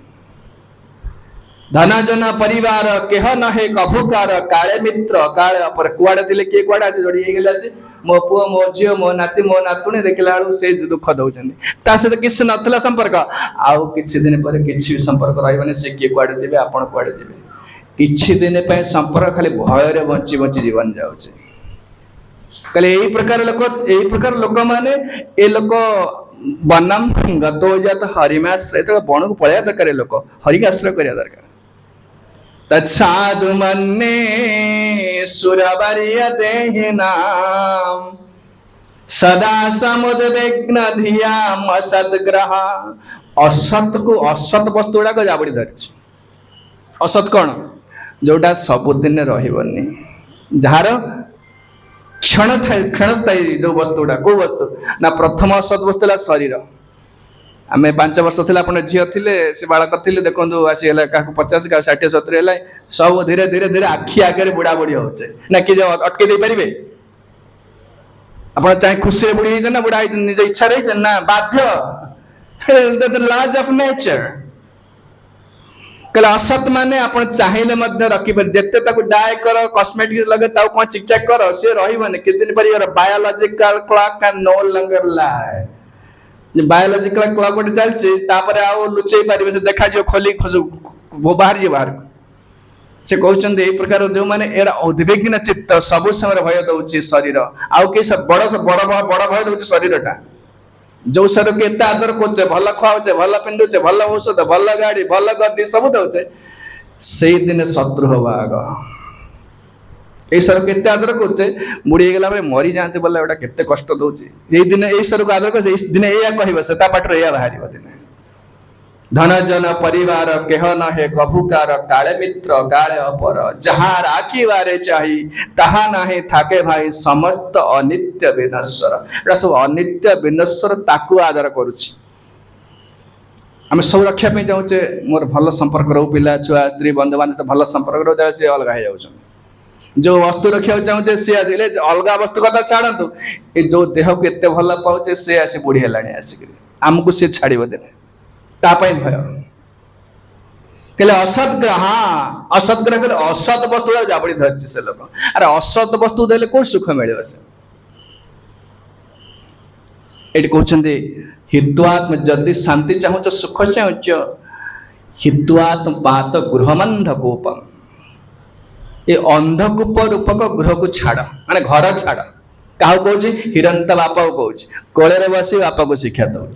धन जन परिवार केह नहे कभुकार काले मित्र काले अपर कुआड़े थे किए कुआड़े आसे जोड़ी गले मो पुओ मो झील मो नाती मो नातुणी देखला से दुख दौरान सहित किसी नाला संपर्क आउ कि दिन पर कि संपर्क रही से किए कुआड़े थे आप कुआड़े जी कि दिन संपर्क खाली भय बची बची जीवन जाऊे कहले यही प्रकार लोक माने ए लोक बनाम गत हो जात हरिमास तो बण को पलैया दरकार लोक हरि का आश्रय करिया दरकार तत्साधु मन्ने सुरबरिय देहिनाम सदा समुद्विग्न धियाम असद्ग्रह असत को असत वस्तु गुड़ाक जाबड़ी धरछि असत कौन जोटा सबुदिन रहिबनी जार क्षणस्थायी जो वस्तु गुड़ा कौ वस्तु ना प्रथम असत वस्तु शरीर आम 5 वर्ष थी आप झील थे से बालक थे देखो आसी क्या 50 क्या 60 70 है सब धीरे धीरे धीरे आखि आगे बुढ़ा बुढ़ी होचे ना कि अटके दे पारे आप चाहे खुशी बुढ़ी होते ना बुढ़ा निज इच्छा रही ना बाध्य लॉज ऑफ नेचर कहले असत माने आप चाहिए रखिपारे जिते डाए कर कस्मेटिक लगे कौन चिकचाक कर सी रही किस दिन पर biological clock can no longer lie biological clock गोटे चलती लुचे पारे से देखा खोली बाहर बाहर से कहते यही प्रकार जो मैंने एरा उद्विग्न चित्त सब समय भय दौर शरीर आउ कई बड़ बड़ बड़ भय दौर शरीरटा जो शरीर को एत आदर करे भल खुआचे भल पिंधुचे भल औषध भल गाड़ी भल गद्दी सब दौचे से दिन शत्रु हवा आग ये शरीर को एत आदर करे बुढ़ी गला मरी जाते बोला एटा केते कष्ट दौर ये दिन ये शरीर को आदर कर दिन या कह से पाटर या बाहर दिन धन जन परिवार केह न हे कभुकार काले मित्र गाले अपर जहाँ राखी बारे चाही ताहा नाही थाके भाई समस्त अनित्य विनश्वर एटा सब अनित्य विनश्वर ताकू आदर करुछि आम सब रक्षा पे चाहूचे मोर भल संपर्क रो पिला छुआ स्त्री बंधु बांधव भल संपर्क रो सी अलग हो जाउछन जो वस्तु रखा चाहूचे सी आसिले अलग वस्तु कथा छाड़ू ये जो देह को एत भल पाचे सी आसी बुढ़ी है आसिक आमको सी छाड़ देने तापाई भय कहले असद्ग्रह हाँ असद्ग्रह कहले असत वस्तु जाबड़ी धरछि से लोक अरे असत वस्तु देले को सुख मिले से एटी कहते हित्वात्म जदि शांति चाहूच सुख चाहूच हित्वात्म पात गृहमंधकूपम ये अंधकूप रूपक गृह को छाड़ माने घर छाड़ क्या कौच हिरंत बापा को कौच कोले बसी बापा को शिक्षा दौर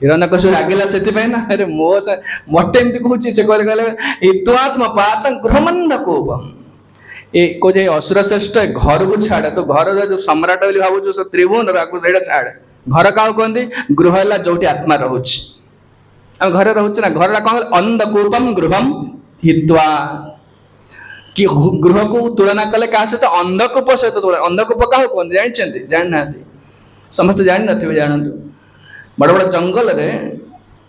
हिरण्यकश्यप रागिला से ना अरे मो मटे एमती कहूँ से कहले हित्वात्म पात गृहमंधकूपम ये कहे असुर श्रेष्ठ घर को छाड़ तो घर जो सम्राट बोली भावुँ से त्रिभुवन से छाड़ घर क्या कहते गृह है जो आत्मा रोच आम घर रोचे ना घर कौन अंधकूपम गृहम हित्वा कि गृह को तुलना कले क्या सहित अंधकूप सहित तुलना अंधकूप क्या कहते जानते जाना समस्त जान थे जानतु बड़ बड़ जंगल रे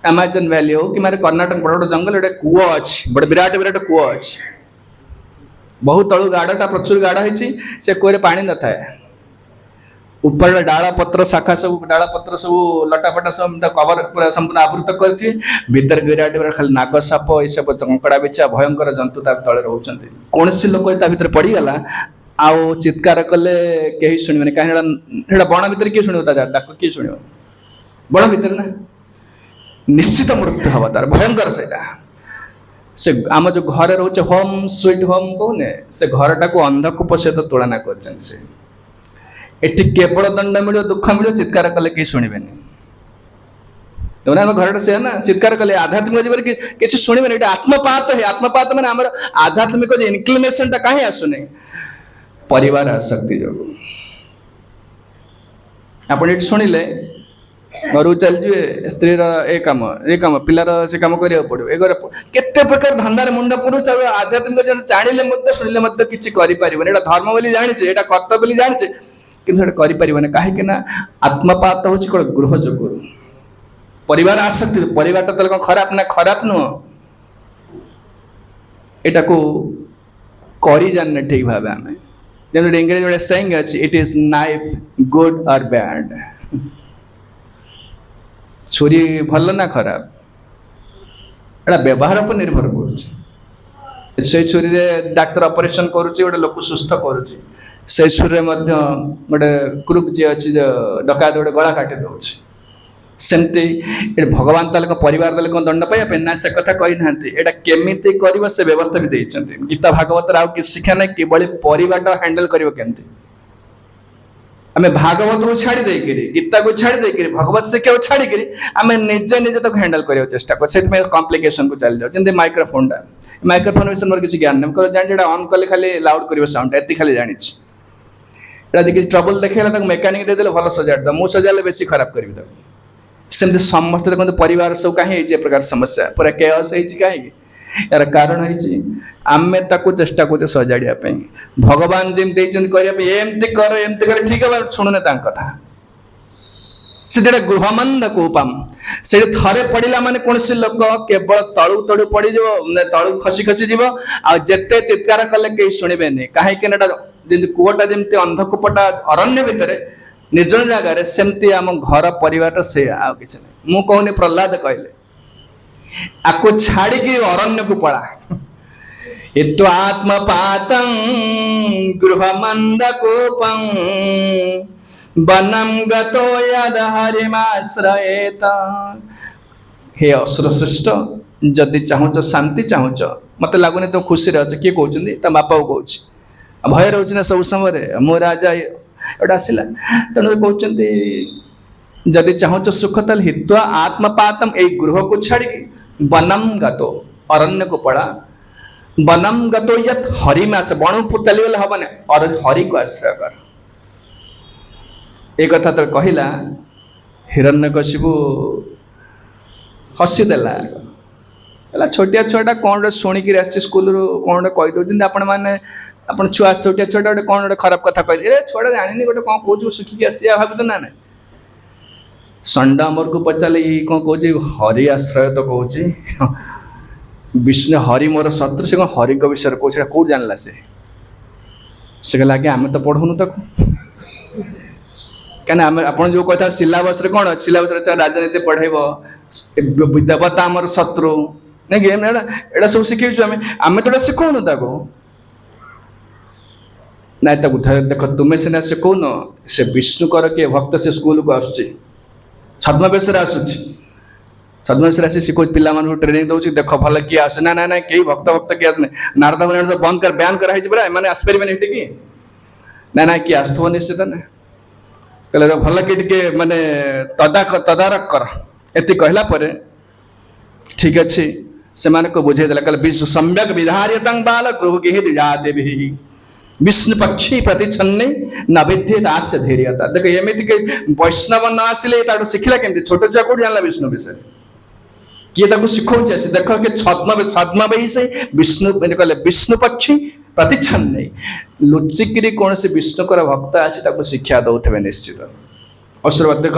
अमेजन वैली हो कि मारे कर्नाटक बड़ बड़ जंगल गोटे कूଅ अच्छी बड़े विराट विराट कूଅ अच्छी बहुत तलु गाढ़टा प्रचुर गाढ़ होती से कूए पानी न थाए ऊपर डाला पत्र शाखा सब डाला पत्र सब लटापटा सब कवर पूरा संपूर्ण आवृत करती भीतर विराट विराट खाली नाग साप ये सब कंकड़ा बिछा भयंकर जंतु ता तले रोचंती कौन सी लोक ता भीतर पड़ीगला आउ चित्कार कले कहीं शुणवे कहीं बण भीतर किए शुणव डाक किए शुणव बड़ भीतर ना निश्चित मृत्यु हवा तार भयंकर से आम जो घर रोचे होम स्वीट होम कहने से घरटा को अंधकूप सहित तुलना कर केवल दंड मिलो दुख मिलो चित्कार कले कहीं शुणे आम घर से ना चित्कार कले आध्यात्मिक जीवन किसी शुणे आत्मपात है आत्मपात मैंने आम आध्यात्मिक इनक्लिनेशन कहीं आसुनी परिवार आसक्ति जो आप शुणिले घर चलजे स्त्री ये कम पिलार से कम करा पड़ो ये केते प्रकार धंदार मुंड पुरुष आध्यात्मिक जन जानिले शुणिले किसी करें धर्म बोली जाने यहाँ कर्तव्य बोली जाने कि करें कहीं आत्मपात हूँ कौन गृह जो परिवार आसक्ति परिवार तो खराब ना खराब नुह यहाँ को करी जाने ठीक भाव आम जमी इंग्रेजी गोटे सेइंग अच्छी इट इज नाइफ गुड और बैड छुरी भल ना खराब एटा व्यवहार पर निर्भर कर छुरी डाक्तर ऑपरेशन करुच्ची गोटे लोक सुस्थ करुच्ची से छुरी गोटे क्रुक जी अच्छी डकायत गोटे गला काटी दौर सेमती भगवान ताले परिवार ताले कौन दंड पाइबा ना से कथा कही ना यहाँ केमिति कर से व्यवस्था भी देते गीता भागवत आउ कि शिक्षा ना कि परिवार हैंडल कर आम भागवत को छाड़ी देकर गीता को छाड़ी देकर भगवत शिक्षा को छाड़ी आम निजे निजे तक हैंडल करने चेष्टा कर कॉम्प्लिकेशन को चली जाओ जमी माइक्रोफोन माइक्रोफोन विषय मोर किसी ज्ञान नहीं जानी ऑन कले खाली लाउड कर साउंड एति खाली जानी देखिए ट्रबल देखा मेकानिक देदेले भल सजाड़ दो मुझे सजाले बेसी खराब करी सेमती समस्त देखते परिवार सब कहीं प्रकार समस्या पूरा केयस कहीं यार कारण है आमे ताको चेष्टा करते सजाड़िया भगवान जमी एमती कर ठीक है शुणुने कथा से गृहमंद कूपम से थरे पड़ा माने कौन सी लोक केवल तलू तलू पड़ तलू खसी खसी जीव आते चित्कार कले कहीं शुणे कहीं कूपटा जमी अंधकूपटा अरण्य भितर निर्जन जगार सेमती आम घर परिवार से आ कि मु कहूनी प्रहलाद कहले आपको छाड़ी अरण्य को पड़ा आत्मपातं गृहमंदकूपं वनम गतो यद हरिमाश्रयेत। हे असुर श्रेष्ठ जदि चाहूच शांति चाहूच मत लगुनि तो खुशी अच्छे किए कहते ता बापा को कौन भय रोचे ना सब समय मो राजा एटा आसला तेणु कहते जदि चाहूच सुख तल हित्वा आत्मपातम ए गृह को छाड़ी वनम गतो अरण्य को पड़ा वनम गतो यत हरिमास बण चलीगले हम और हरि को आश्रय कर एक कथा तो कहला हिरण्यकशिपु हसीदेला छोटिया छुआटा कौन शुणिकी आस स्कूल कौन कही दौरान आपण मैंने आप छुआ छोटिया छुआटा गोटे कौन गोटे खराब कथा कह छुआटा जानी गोटे कौन कौन शिखिकी आस भावुत ना ना संडामर को पचारे ये कौन कह हरि आश्रय तो कह विष्णु हरि मोर शत्रु से कौन हरि विषय कौन कौट जानला से कहला आगे आम तो पढ़ुनु तक क्या आप जो कथा सिलेबस कौन सिलेबस राजनीति पढ़ेब देवता आमर शत्रु नहीं एटा सब शिखेचु आम तो शिखौनु ताको ना देख तुम्हें सीना शिखौन से विष्णुकर किए भक्त से स्कूल को आसुच्ची छद्मवेश आसूची छद्मवेश आसी शिखो पिला ट्रेनिंग दौर देख भल किए आस ना ना ना कई भक्त भक्त किए आसने नारद मुनि बंद कर बैन कराई पूरा मैंने आसपारे कि ना ना किए आसुव निश्चित ना कहले भल कि माने तदारख कर एति कहला पर ठीक अच्छे से को बुझेदेला कहले विष्णु सम्यक विधार्यतं बालक जाते विष्णु पक्षी प्रतिच्छन्ने न विद्ये दास्य धैर्यता देख एमती वैष्णव न आसिले शिखला केमती छोट छुआ कौट जानला विष्णु विषय किए शिखौचे देख कि छद्म से विष्णु कहले विष्णु पक्षी प्रतिच्छन्ने लुचिकी कौन से विष्णुकर भक्त आसी शिक्षा दौथे निश्चित असुर देख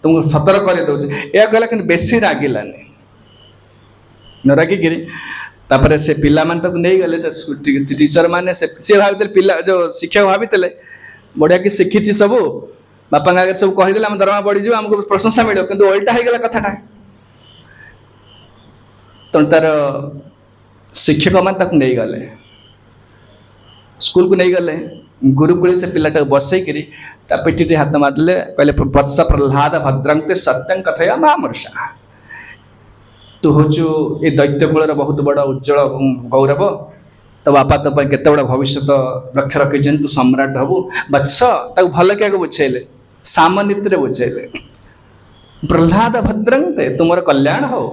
तुमको सतर्क कर दौचे यह कहला कि बेसी रागिलानी न रागिकी तापर से पिला मान तक नहीं गले टीचर माने से भाभी पिला जो शिक्षक भाभी बढ़िया कि शिखी सब बापा आगे सब कहीदे आम दरमा बढ़ी आमको प्रशंसा मिल कि उल्टा हो गला कथाटा तो तार शिक्षक मान तक नहीं गले स्कूल को नहीं गले गुरुकुल से पिलाटा बसईकरी पिठी हाथ मारदे कहले वत्स प्रहलाद भद्रंते सत्यं कथया महामर्षा तू हूँ ये दैत्यकूल बहुत बड़ा उज्जवल गौरव तो बापा तो केते बड़ा भविष्य रक्षा रखी तू सम्राट हबू वत्स भल क्या बुझेले सामनीति बुझेले प्रहलाद भद्रंते तुमर कल्याण हो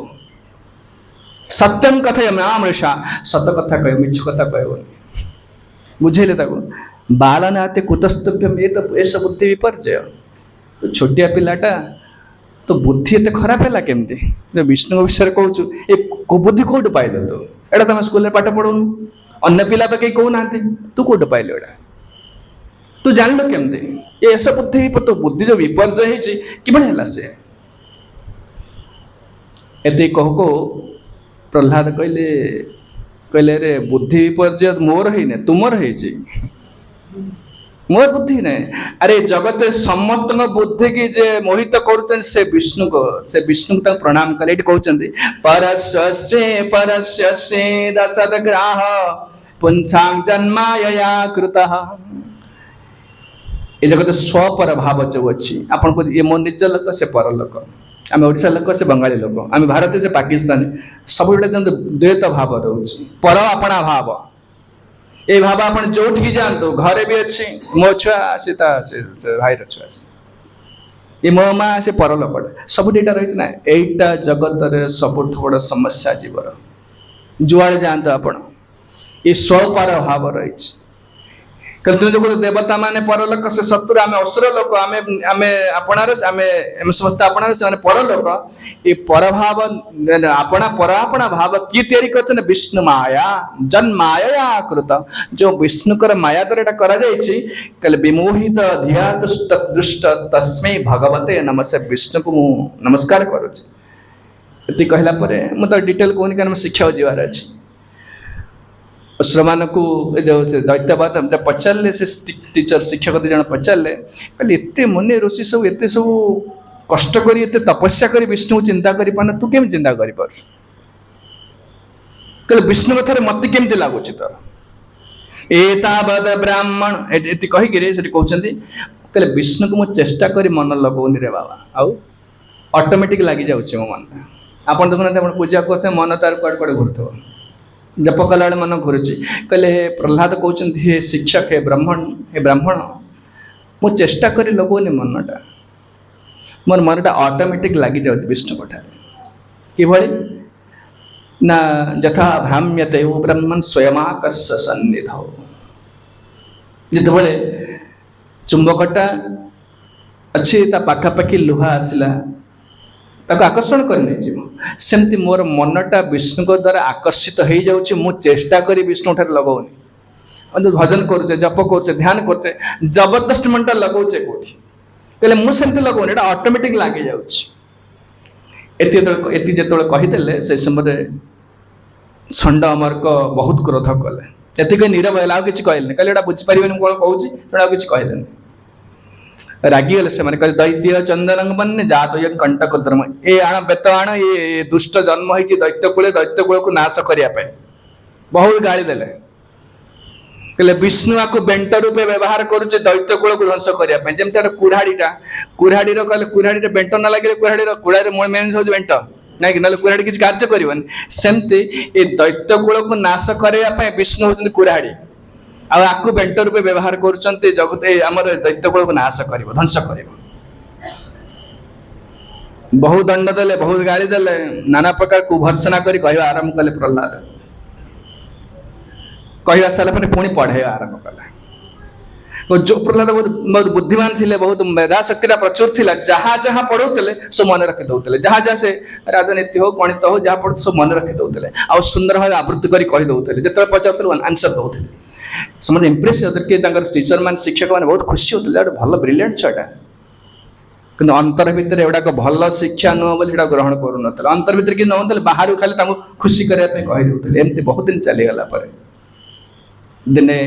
सत्यम कथय महामृषा सत कथा कह मिछ कथा कहबनी बुझेले बालन आते कुतस्तभ्यम ये तो ऐसा बुद्धि विपर्जय तो छोटिया पिलाटा तो बुद्धि एत खराब है केमती विष्णु विषय कहूँ ये बुद्धि कौट पाइल तो एटा तुम स्कूल पाठ पढ़ौनु अन्य पिला तो कहीं कहूना तू कौट पाइल एटा तू जान केमती ये ऐसा बुद्धि तो बुद्धि जो विपर्जय है से एत कह प्रहलाद कहले कहले रे बुद्धि विपर्जय मोर है तुमर है मोर बुद्धि ने अरे जगत समस्त बुद्धि की जे मोहित कर से विष्णु को प्रणाम कले कहते परस्य दशदग्राह पुंसां जन्मायया कृतः ये जगत स्वपर भाव जो अच्छी आपन को ये मो निज लोक से पर लोक आम ओडिशा लोक से बंगाली लोक आम भारतीय से पाकिस्तानी सब द्वैत भाव रोचे पर अपना भाव ये भाव आप जोठिकी जातु घरे भी अच्छी मो छुआ से भाईर छुआ से ये मो माँ से परलोक सब एटा रही ना यहीटा जगत सबुठ बड़ समस्या जीवर जुआड़े जातु आपण ये स्वपार भाव रही କିନ୍ତୁ ଯୋଉ ଦେବତା ମାନେ ପରଲୋକ ସେ ଶତ୍ରୁ ଆମେ ଅସୁର ଲୋକ ଆମେ ଆମେ ଆପଣାର ଆମେ ସମସ୍ତେ ଆପଣାର ସେମାନେ ପରଲୋକ ଏ ପରଭାବ ଆପଣା ପରାପଣା ଭାବ କି ତିଆରି କରିଛନ୍ତି ବିଷ୍ଣୁ ମାୟା ଜନ୍ମାୟା କୃତ ଯୋଉ ବିଷ୍ଣୁଙ୍କର ମାୟା ଦ୍ୱାରା ଏଟା କରାଯାଇଛି କହିଲେ ବିମୋହିତ ଧିୟା ଦୃଷ୍ଟ ତସ୍ମୈ ଭଗବତେ ନମଃ ସେ ବିଷ୍ଣୁକୁ ମୁଁ ନମସ୍କାର କରୁଛି ଏତି କହିଲା ପରେ ମୁଁ ତ ଡିଟେଲ କହୁନି କାରଣ ଶିକ୍ଷା ଯିବାର ଅଛି असुर को जो दैत्यवाद पचारे से टीचर शिक्षक दी जन पचारे कहले एत मुनि ऋषि सब एत सब कष्ट कर तपस्या कर विष्णु चिंता कर पाना तू केम चिंता कर विष्णु कथार मत केमती लगुच तोर एतावद ब्राह्मण ये कहीकि कहते कहले विष्णु को मुझे चेष्टा कर मन लगौनी रे बाबा आउ ऑटोमेटिक लगी जाऊँ मो मन आप देखुना पूजा करते मन तार कड़े कड़े घूर जप कला मन घुरुची कहले हे प्रहलाद कहते हे शिक्षक हे ब्राह्मण मु चेष्टा कर लगौनी मनटा मोर मनटा ऑटोमेटिक लगी जाऊँ विष्णु कठार कि ना यथा भ्राम्यते ब्रह्मन् स्वयमाकर्ष सन्निध जिते चुंबकटा अच्छी पाखापाखि लुहा आसला ताको आकर्षण करने सेमती मोर मनटा विष्णु द्वारा आकर्षित हो जाऊँ मु चेष्टा करी विष्णु ठार लगौनी भजन करुचे जप करुचे ध्यान करुचे जबरदस्त मनटा लगौचे कौटी कहले मुझे लगौनी एटा ऑटोमेटिक लगी जाती जो कहीदे से समय षंड अमरक बहुत क्रोध कले ये नीरव है कि कहले कहले बुझीपारे कौन कहूँ कि कहले रागिगले से दैत्य चंदन बन्ने जात कंटक धर्म ये आण बेत आण ये दुष्ट जन्म होती दैत्य कूल को नाश करने बहुत गाड़ी देले कहले विष्णु आपको बेंट रूपे व्यवहार करुचे दैत्य कूल को ध्वंस करने जमी कुराड़ीटा कुराड़ी कहले कुराड़ी बेंट न लगे कुराड़ी मेन हूँ बेंट ना कि ना कुराड़ी किसी कार्य करनी सेमती ये दैत्य कूल को नाश करने विष्णु होती कुराड़ी आपको बेंट रूपे व्यवहार करुँच जगत आमर दैत्य कूल को नाश कर ध्वंस कर बहुत दंड देले बहुत गाड़ी देले नाना प्रकार कुभर्सना कर कह आरंभ कले प्रहलाद कह सारे पुणी पढ़े आरंभ कले जो प्रहलाद बहुत बुद्धिमान थे बहुत मेधाशक्ति प्रचुर थी जहाँ जहाँ पढ़ाते सब मन रखी दौले जहाँ जहाँ से राजनीति हो गणित हो जहाँ पढ़ते सब मन रखी दौले आ सुंदर भाव आवृत्ति कर कहीदे जो पचार आंसर दौले समझ इम्प्रेस होते कि टीचर मान शिक्षक मैंने बहुत खुशी होते भल ब्रिलियंट छुआटा कि अंतर भितर एगुड़ाक भल शिक्षा नुह बोली ग्रहण करूँ अंतर भितर कि नौते बाहर खाली खुशी करने कहीदे एमती बहुत दिन चलीगला दिने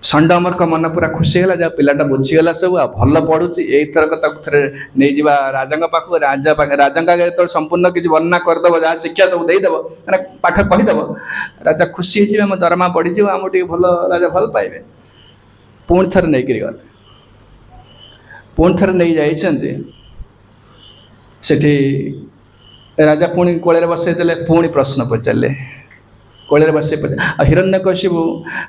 षंड अमर का मन पूरा खुशी है जहाँ पिलाटा बुझीगला सब भल पढ़ुची यहीथरक थे नहीं जा राजा पाख राजा जो संपूर्ण किसी वर्णना करदेव जहाँ शिक्षा सब देदेव मैंने पाठ कहीदेव राजा खुशी हो दरमा बढ़ी आम टे भल राजा भल पाइबे पुणी थर नहीं गले पुणी थर नहीं जाइए राजा पुणी कोल बसईदे पुणी प्रश्न पचारे कोल बस हिरण्यकशिपु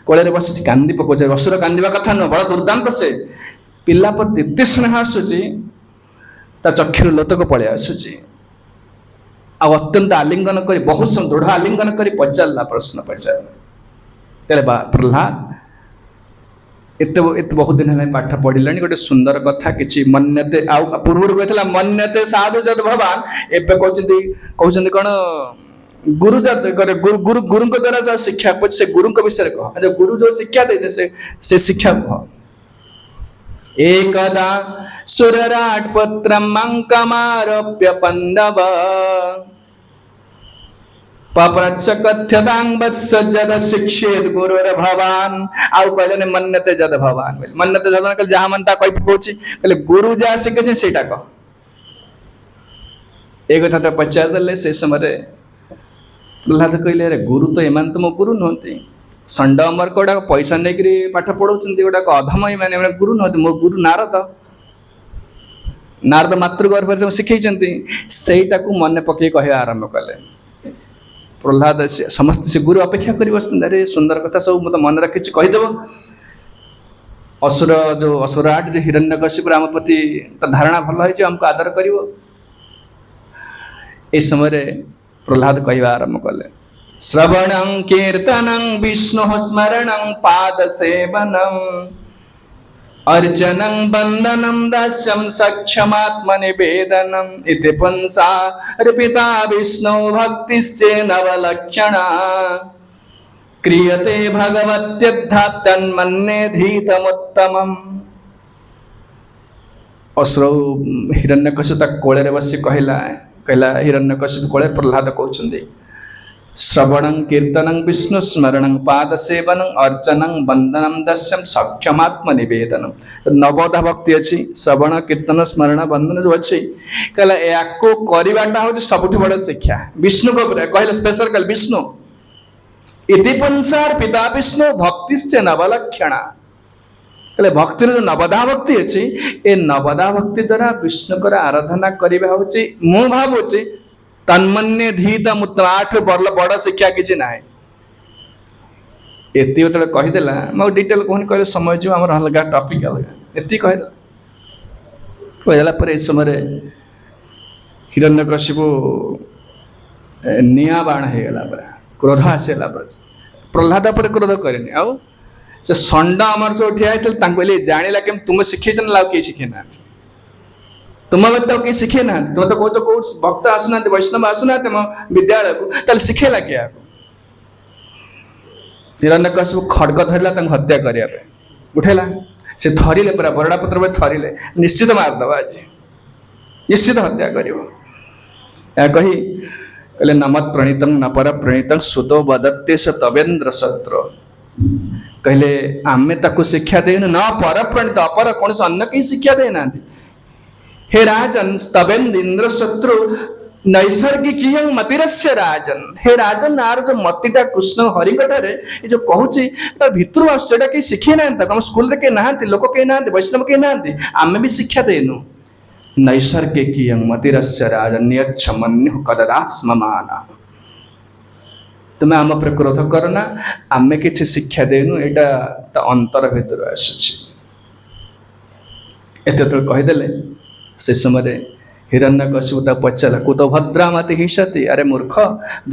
कोल बस कांदी पकाउछ असुर कांदा कथा नुह बड़ा दुर्दांत से पिला पर एत स्नेह आसूची ता चक्षुर लोतक पलि आसूची अत्यंत आलिंगन कर बहुत दृढ़ आलिंगन कर पचारा प्रश्न पचारे प्रहलाद एत बहुत दिन है पाठ पढ़िला गोटे सुंदर कथा कि मन्यते पूर्व कहला मन्यते साधु जद भवान एवं कहते कौन गुरु गुरु गुरु द्वारा शिक्षा से गुरु विषय कह जो गुरु जो शिक्षा दे से शिक्षा कह एकदा सुरराट पुत्रं मंकमारोप्य पंडव पप्रच्छ कथ्यतां वत्स जद शिक्षेत गुरुर भवान आउ कहले मन्यते जद भवान मन्यते जद कहले जहाँ मन ता कहि पकोछि कहले गुरु जा शिखे सेटा कह एक कथा तो पचार देले से समय प्रहलाद कहले अरे गुरु तो एमान तो मो गुरु नुहति षंड अमर गोटा पैसा नहीं पाठ पढ़ाऊँ गोटा अधम मैंने गुरु नुहति मो गुरु नारद नारद मातृगर्भ से शिखई से मन पकई कह आरंभ कले प्रह्लाद समस्त से गुरु अपेक्षा कर बस अरे सुंदर कथा सब मतलब मन रखी कहीदेव असुर जो असुराट जो हिरण्यकशिपु आम प्रति धारणा भल है हमको आदर कर समय प्रह्लाद कहवा आरंभ कले श्रवण कीर्तन विष्णु स्मरण पाद सेवन अर्चनं वंदनं दास्यं सक्षमात्म निवेदनम् इति पुंसार्पिता विष्णु भक्तिश्चेनवलक्षणा क्रियते भगवत्यद्धा तन्मन्येधीतमुत्तमम्। असुर हिरण्यकशिपु कोଳରେ बसी कहला हिरण्यकशिपु कोळे प्रह्लाद कहउछन्ती श्रवणं कीर्तनं विष्णु स्मरणं पाद सेवनं अर्चनं वंदनं दस्यं सक्षमात्म निवेदनम। नवधा भक्ति अच्छी श्रवण कीर्तन स्मरण वंदन जो अच्छी कहला याको करवाटा हूँ सबुठ बड़ शिक्षा विष्णु को कहले स्पेशल कहले विष्णु इति पुंसार पिता विष्णु भक्तिश्च नवलक्षणा कहले भक्ति जो नवधा भक्ति अच्छी ए नवधा भक्ति द्वारा विष्णुकर आराधना करवा हूँ मु भावुची तन्मन्य धीत मुत्तम 8 बड़ शिक्षा किसी ना एति जो कहीदेला मैं डिटेल कहूँ कहले समय जो आम अलग टॉपिक अलग एति कहीदेला पर इस समय हिरण्यकशिपु निया बाण होगला पूरा क्रोध आसला प्रह्लाद पर क्रोध करनी आउ से षंड आमर जो ठिया कहले जाना कि तुम शिखे ना किए शिखे ना तुम तो किए शिखे ना तुम तो कौच कौ भक्त आसुना वैष्णव आसुना मो विद्यालय को शिखेला क्या हिरण्यकशिपु खड्ग धरला हत्या करने उठेला से थरिले पूरा बरड़ा पत्र पर थरिले निश्चित मारदब आज निश्चित हत्या कर कही कहले नमत प्रणीत न पर प्रणीत सुतो बदत्ते स तवेन्द्र शत्रु कहले आमे ताको शिक्षा देनु न पर प्रणीत अपर कौन अन्य कहीं शिक्षा देना हे राजन तवेन्द्र इंद्र शत्रु नैसर्गिक मतिरस्य राजन हे राजन आर जो मतिटा कृष्ण हरिंगठारे जो कहूँ भितर आसटा कहीं शिखे ना स्कूल के ना लोक कहीं ना वैष्णव कहीं ना आमे भी शिक्षा देनु नैसर्गिक मतिरस्य राजन नियच्छ मन्यु कददा स्ममाना तुम्हें आम पर क्रोध करना आमे किसी शिक्षा देनु यहाँ अंतर भितर आसुची एत कहीदेले से समय हिरण्यकशिपु पचारा कुत भद्रामति हिंसती अरे मूर्ख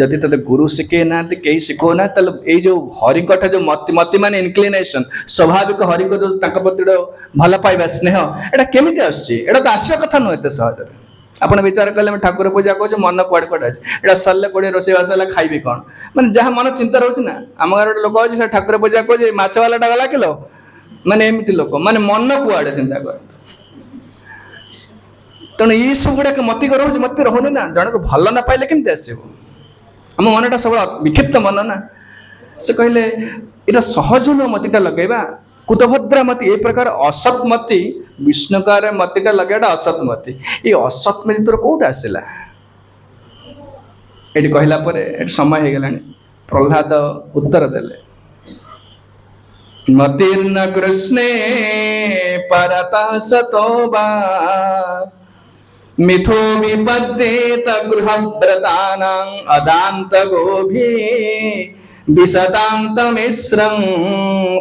जदि ते गुरु शिखे ना कहीं शिखो ना ये जो हरिंठ जो मति मान इनक्लिनेशन स्वाभाविक हरिंक जो प्रति भल पाइबा स्नेह एटा केमी आसटा तो आसवा कथा नुह एत सहज आप विचार कले ठाकुर पूजा कहे मन कुआड़े कुआड़े अच्छे सरले कोड़े रोसईवास है खाइबी कौन मैंने जहाँ मन चिंता रोचे ना आम घर गोटे लोक अच्छे ठाकुर पूजा कहे मछवालाटा गला किलो माने एमती लोक माने मन कुआड़े चिंता कर तेणु ये सब गुड़ाक मति रोचे मत रोनी ना जन को भल ना पाइले केमती आसो आम मनटा सब विक्षिप्त मन ना से कहले यहाँ सहज नुह मतिटा लगेगा कुतभद्रा मति ये प्रकार असत मति विष्णुकार मतिटा लगेगा असत मति ये असत मति तोर कौट आसला ये कहला समय हो गला प्रह्लाद उत्तर देले मतिर्न कृष्णे परतः सतो वा मिथो विपद्येत गृहव्रतानां अदान्त गोभी विशतान्त मिश्रं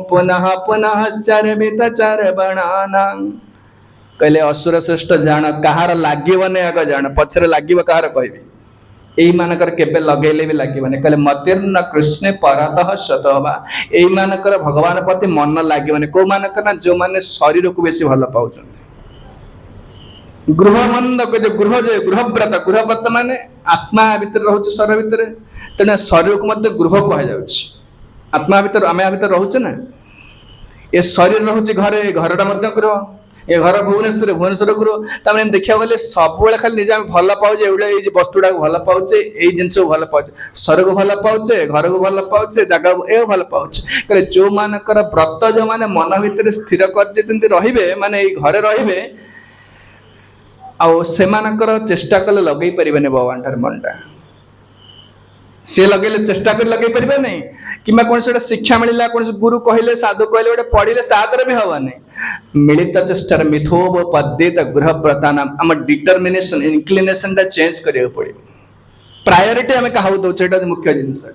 पुनः पुनः चर्वित चर्वणानां कहले असुर श्रेष्ठ जान कहार लागने आग जान पछरे लागिव कहार कहबी यही मानकर केबे लगेले भी लागने कहले मतिर्न कृष्णे परतः सतवा यही मानकर भगवान प्रति मन लागने को मानकर ना जो माने शरीर को बेसी भल पाउछन्ति गृहमंद जो गृहव्रत गृहव्रत माने आत्मा भितर रोचे शरीर भितर तेना शरीर को मत गृह कह जाउछि आत्मा भितर आम भितर रोचे ना ये शरीर रोचे घरे घरटा मत गृह ये घर भुवनेश्वर गृह तमें देखा गले सब खाली निजे भल पाचे ये वस्तुटा भल पाचे ये जिनस भल पाचे शरीर को भल पाचे घर को भल पाचे जगह ये भल पाचे कहले जो मानकर व्रत जो माने मन भितर स्थिर कर रे माने घरे रे आमानकर चेष्टा कले लगे पारे भगवान ठार मनटा सी लगे चेष्टा कर लगे पारे नहीं कि कौन से शिक्षा मिलला कौन गुरु कहले साधु कहले गोटे पढ़ले तादर भी हवा नहीं मिलित चेष्टार मिथोपद्येत गृहव्रतानां आम डिटरमिनेशन इनक्लिनेशन चेंज करिया पड़े प्रायोरिटी आम क्या दौचे मुख्य जिनस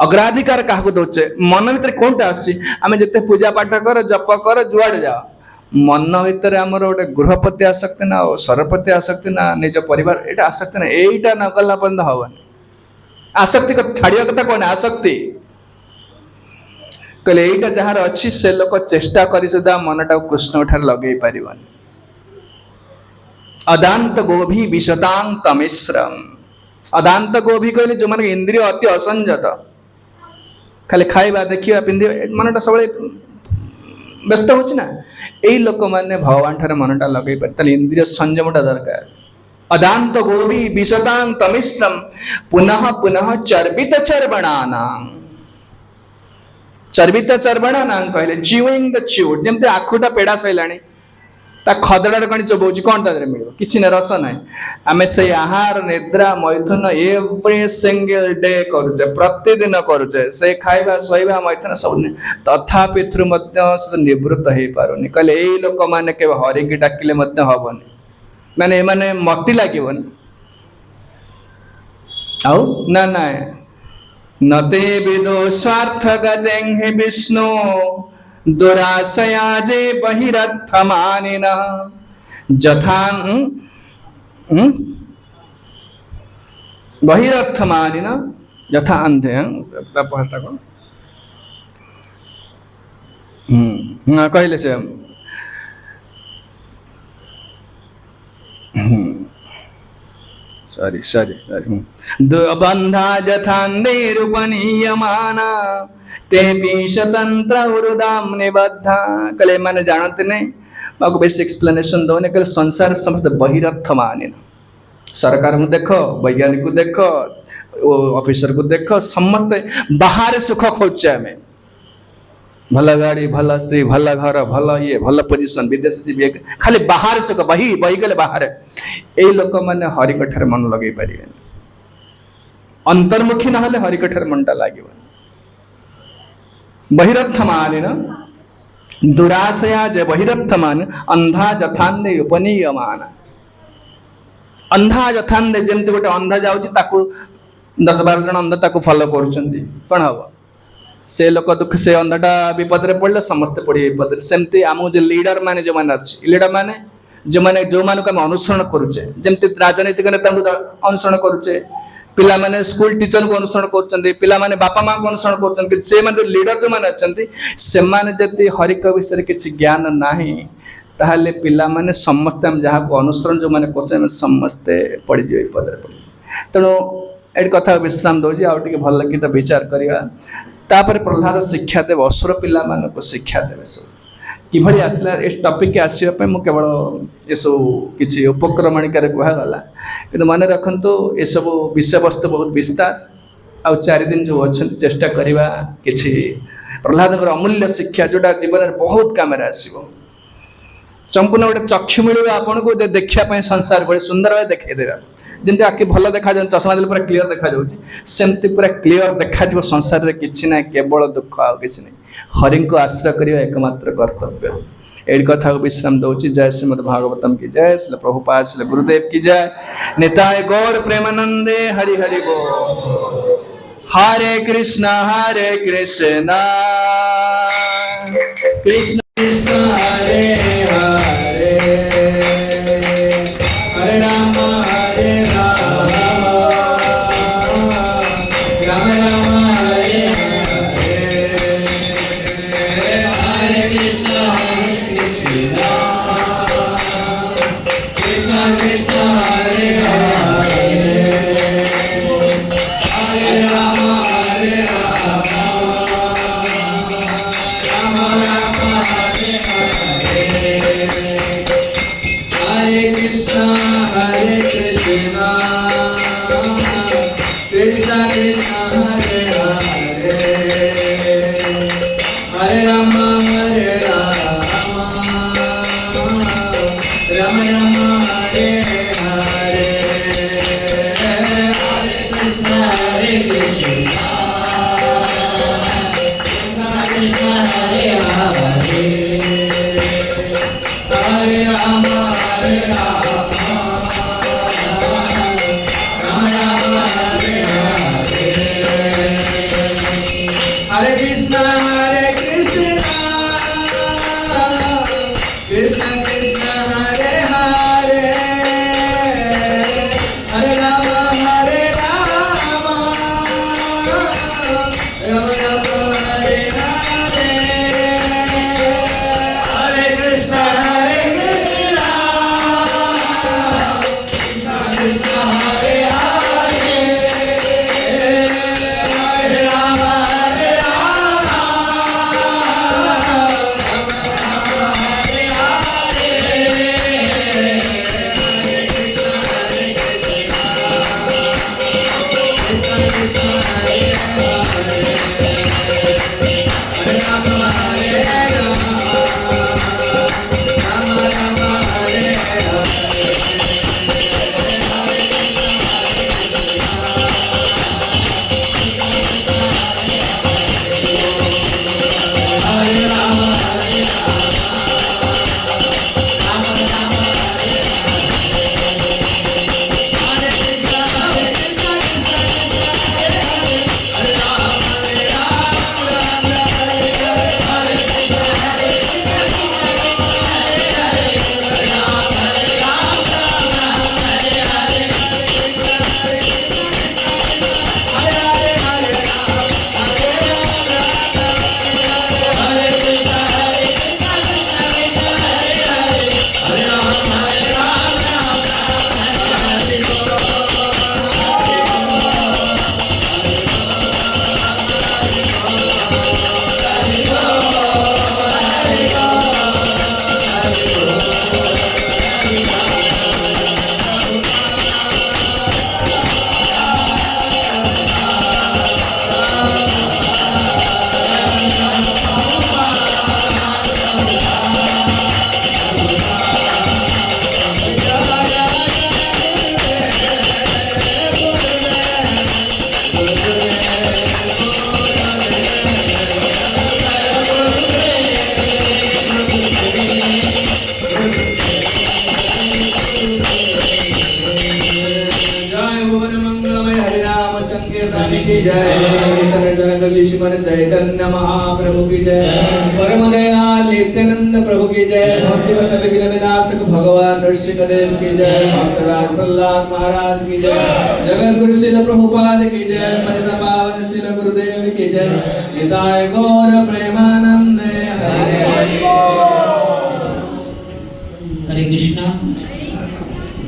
अग्राधिकार क्या दौचे मन भर कौन आम जिते पूजा पाठ कर जप कर जुआड़े जा मन भितर आमर गोटे गृहपति आसक्ति ना सरपति आसक्ति ना निज परिवार यहाँ आसक्ति ना यहीटा न गला पर्यंत हवानी आसक्ति छाड़ा कथा कौन आसक्ति कहले यहीटा जार अच्छी से लोक चेष्टा कर मनटा कृष्ण ठार लगे पार अदांत गोभी विशतांत मिश्रम अदांत गोभी कहले जो मैंने इंद्रिय अति असंजत खाली खाଇବା देखिए पिंधिबा मनटा सब व्यस्त होना यही लोक मैंने भगवान ठार मनटा लगे पारे इंद्रिय संयमटा दरकार अदांत गोभी विशतांत मिश्रम पुनः पुनः चर्बित चर्वणाना चर्बित चर्वणाना कहले चिविंग द च्यूड जमते आखुटा पेड़ा सैलाणी ता खदड़ा कणी चोबाउची कौन तादरे मिल किसी न रस ना आम से आहार निद्रा मैथुन एवरी सिंगल डे करुचे प्रतिदिन करुचे से खाइबा शोइबा मैथुन सब तथापि निवृत्त हो पारुनी कहले यही लोक मैंने के हरि की डाकिले हेनी माने माने मक्ति लगन आउ ना ना नते विदो स्वार्थ गते विष्णु दुराशया जे बहिरर्थमानिन जथान बहिरर्थमानिन यथा अंधे कहले से सॉरी सॉरी सॉरी बंधा जथांधे रूपनीयमाना ते स्वतंत्र हृदाम निबद्धा कले मैंने जानते नहीं आपको बेस एक्सप्लेनेशन दौने कल संसार समस्त बहिरर्थ माने सरकार को देख वैज्ञानिक को देख ऑफिसर को देख समस्त बाहर सुख खोजे आम भल गाड़ी भल स्त्री भल घर भल ये भल पोजिशन विदेश जी खाली बाहर सुख बही बही गले बाहर यही लोक मैंने हरिकठार मन लगे पारे अंतर्मुखी ना हरिकठार मनटा लगे बहिरर्थमान दुराशया जे बहिरर्थमान अंधा जथांदे उपनीयमान अंधा जथांदे जमती गोटे अंधा जाऊँगी 10-12 जन अंधा ताको फॉलो करुँच कौन हम से लोक दुख से अंधटा विपद रे पड़े समस्ते पड़े विपद सेमती आम जो लीडर माने जो मैंने अच्छी लीडर माने जो मैंने जो मानक आम अनुसरण करुचे जमती राजनीतिक नेता अनुसरण करुचे पिला माने स्कूल टीचर को अनुसरण कर पिला माने बापा माँ को अनुसरण कर से माने लीडर जो मैंने अच्छा से माने जदि हरिक विषय किसी ज्ञान नाही ताहले पिला माने समस्ते हम जहाँ को अनुसरण जो मैंने कर समस्ते पड़े विपद तेणु ये कथा विश्राम दूसरी आउ टे भल कि विचार करवा तापर प्रहलाद शिक्षा देव असुर पिला मानक शिक्षा देवे सब किभली आसला इस टॉपिक आसवाई मुझे केवल ये सब किसी उपक्रमणिकार कहगला कि मन रखु ये सब विषय वस्तु बहुत विस्तार आउ 4 दिन जो अच्छा चेष्टा करवा कि प्रहलाद अमूल्य शिक्षा जोटा जीवन में बहुत कम आसो संपूर्ण गोटे चक्षु मिल आपन को देखापी संसार बड़े सुंदर भाव देखा जमी आखि भल देखा चश्मा देले पूरा क्लीयर देखा सेमती पूरा क्लीयर देखा संसार में किसी ना केवल दुख आ कि हरि को आश्रय करने एकमात्र कर्तव्य यही कथा को विश्राम दूसरी जय श्रीमद भागवतम की जय श्री प्रभुपाद श्री गुरुदेव की जय निताय गौर प्रेमानंदे हरि हरि बोल हरे कृष्ण कृष्ण कृष्ण हरे हरे हरे राम हरे राम राम राम हरे हरे हरे कृष्ण कृष्ण कृष्ण हरे हरे हरे राम हरे राम राम राम हरे हरे हरे कृष्ण कृष्ण कृष्ण कृष्ण हरे हरे हरे राम राम राम हरे हरे हरे कृष्ण कृष्ण कृष्ण हरे हरे हरे राम चैतन्य महाप्रभु की जय। परम दयाल नित्यानंद प्रभु की जय। भक्तिवत विघ्न विनाशक भगवान नृसिंहदेव की जय। भक्तराज प्रहलाद महाराज की जय। जगत गुरु श्रील प्रभुपाद की जय। पतित पावन श्रील गुरुदेव की जय। निताय गौर प्रेमान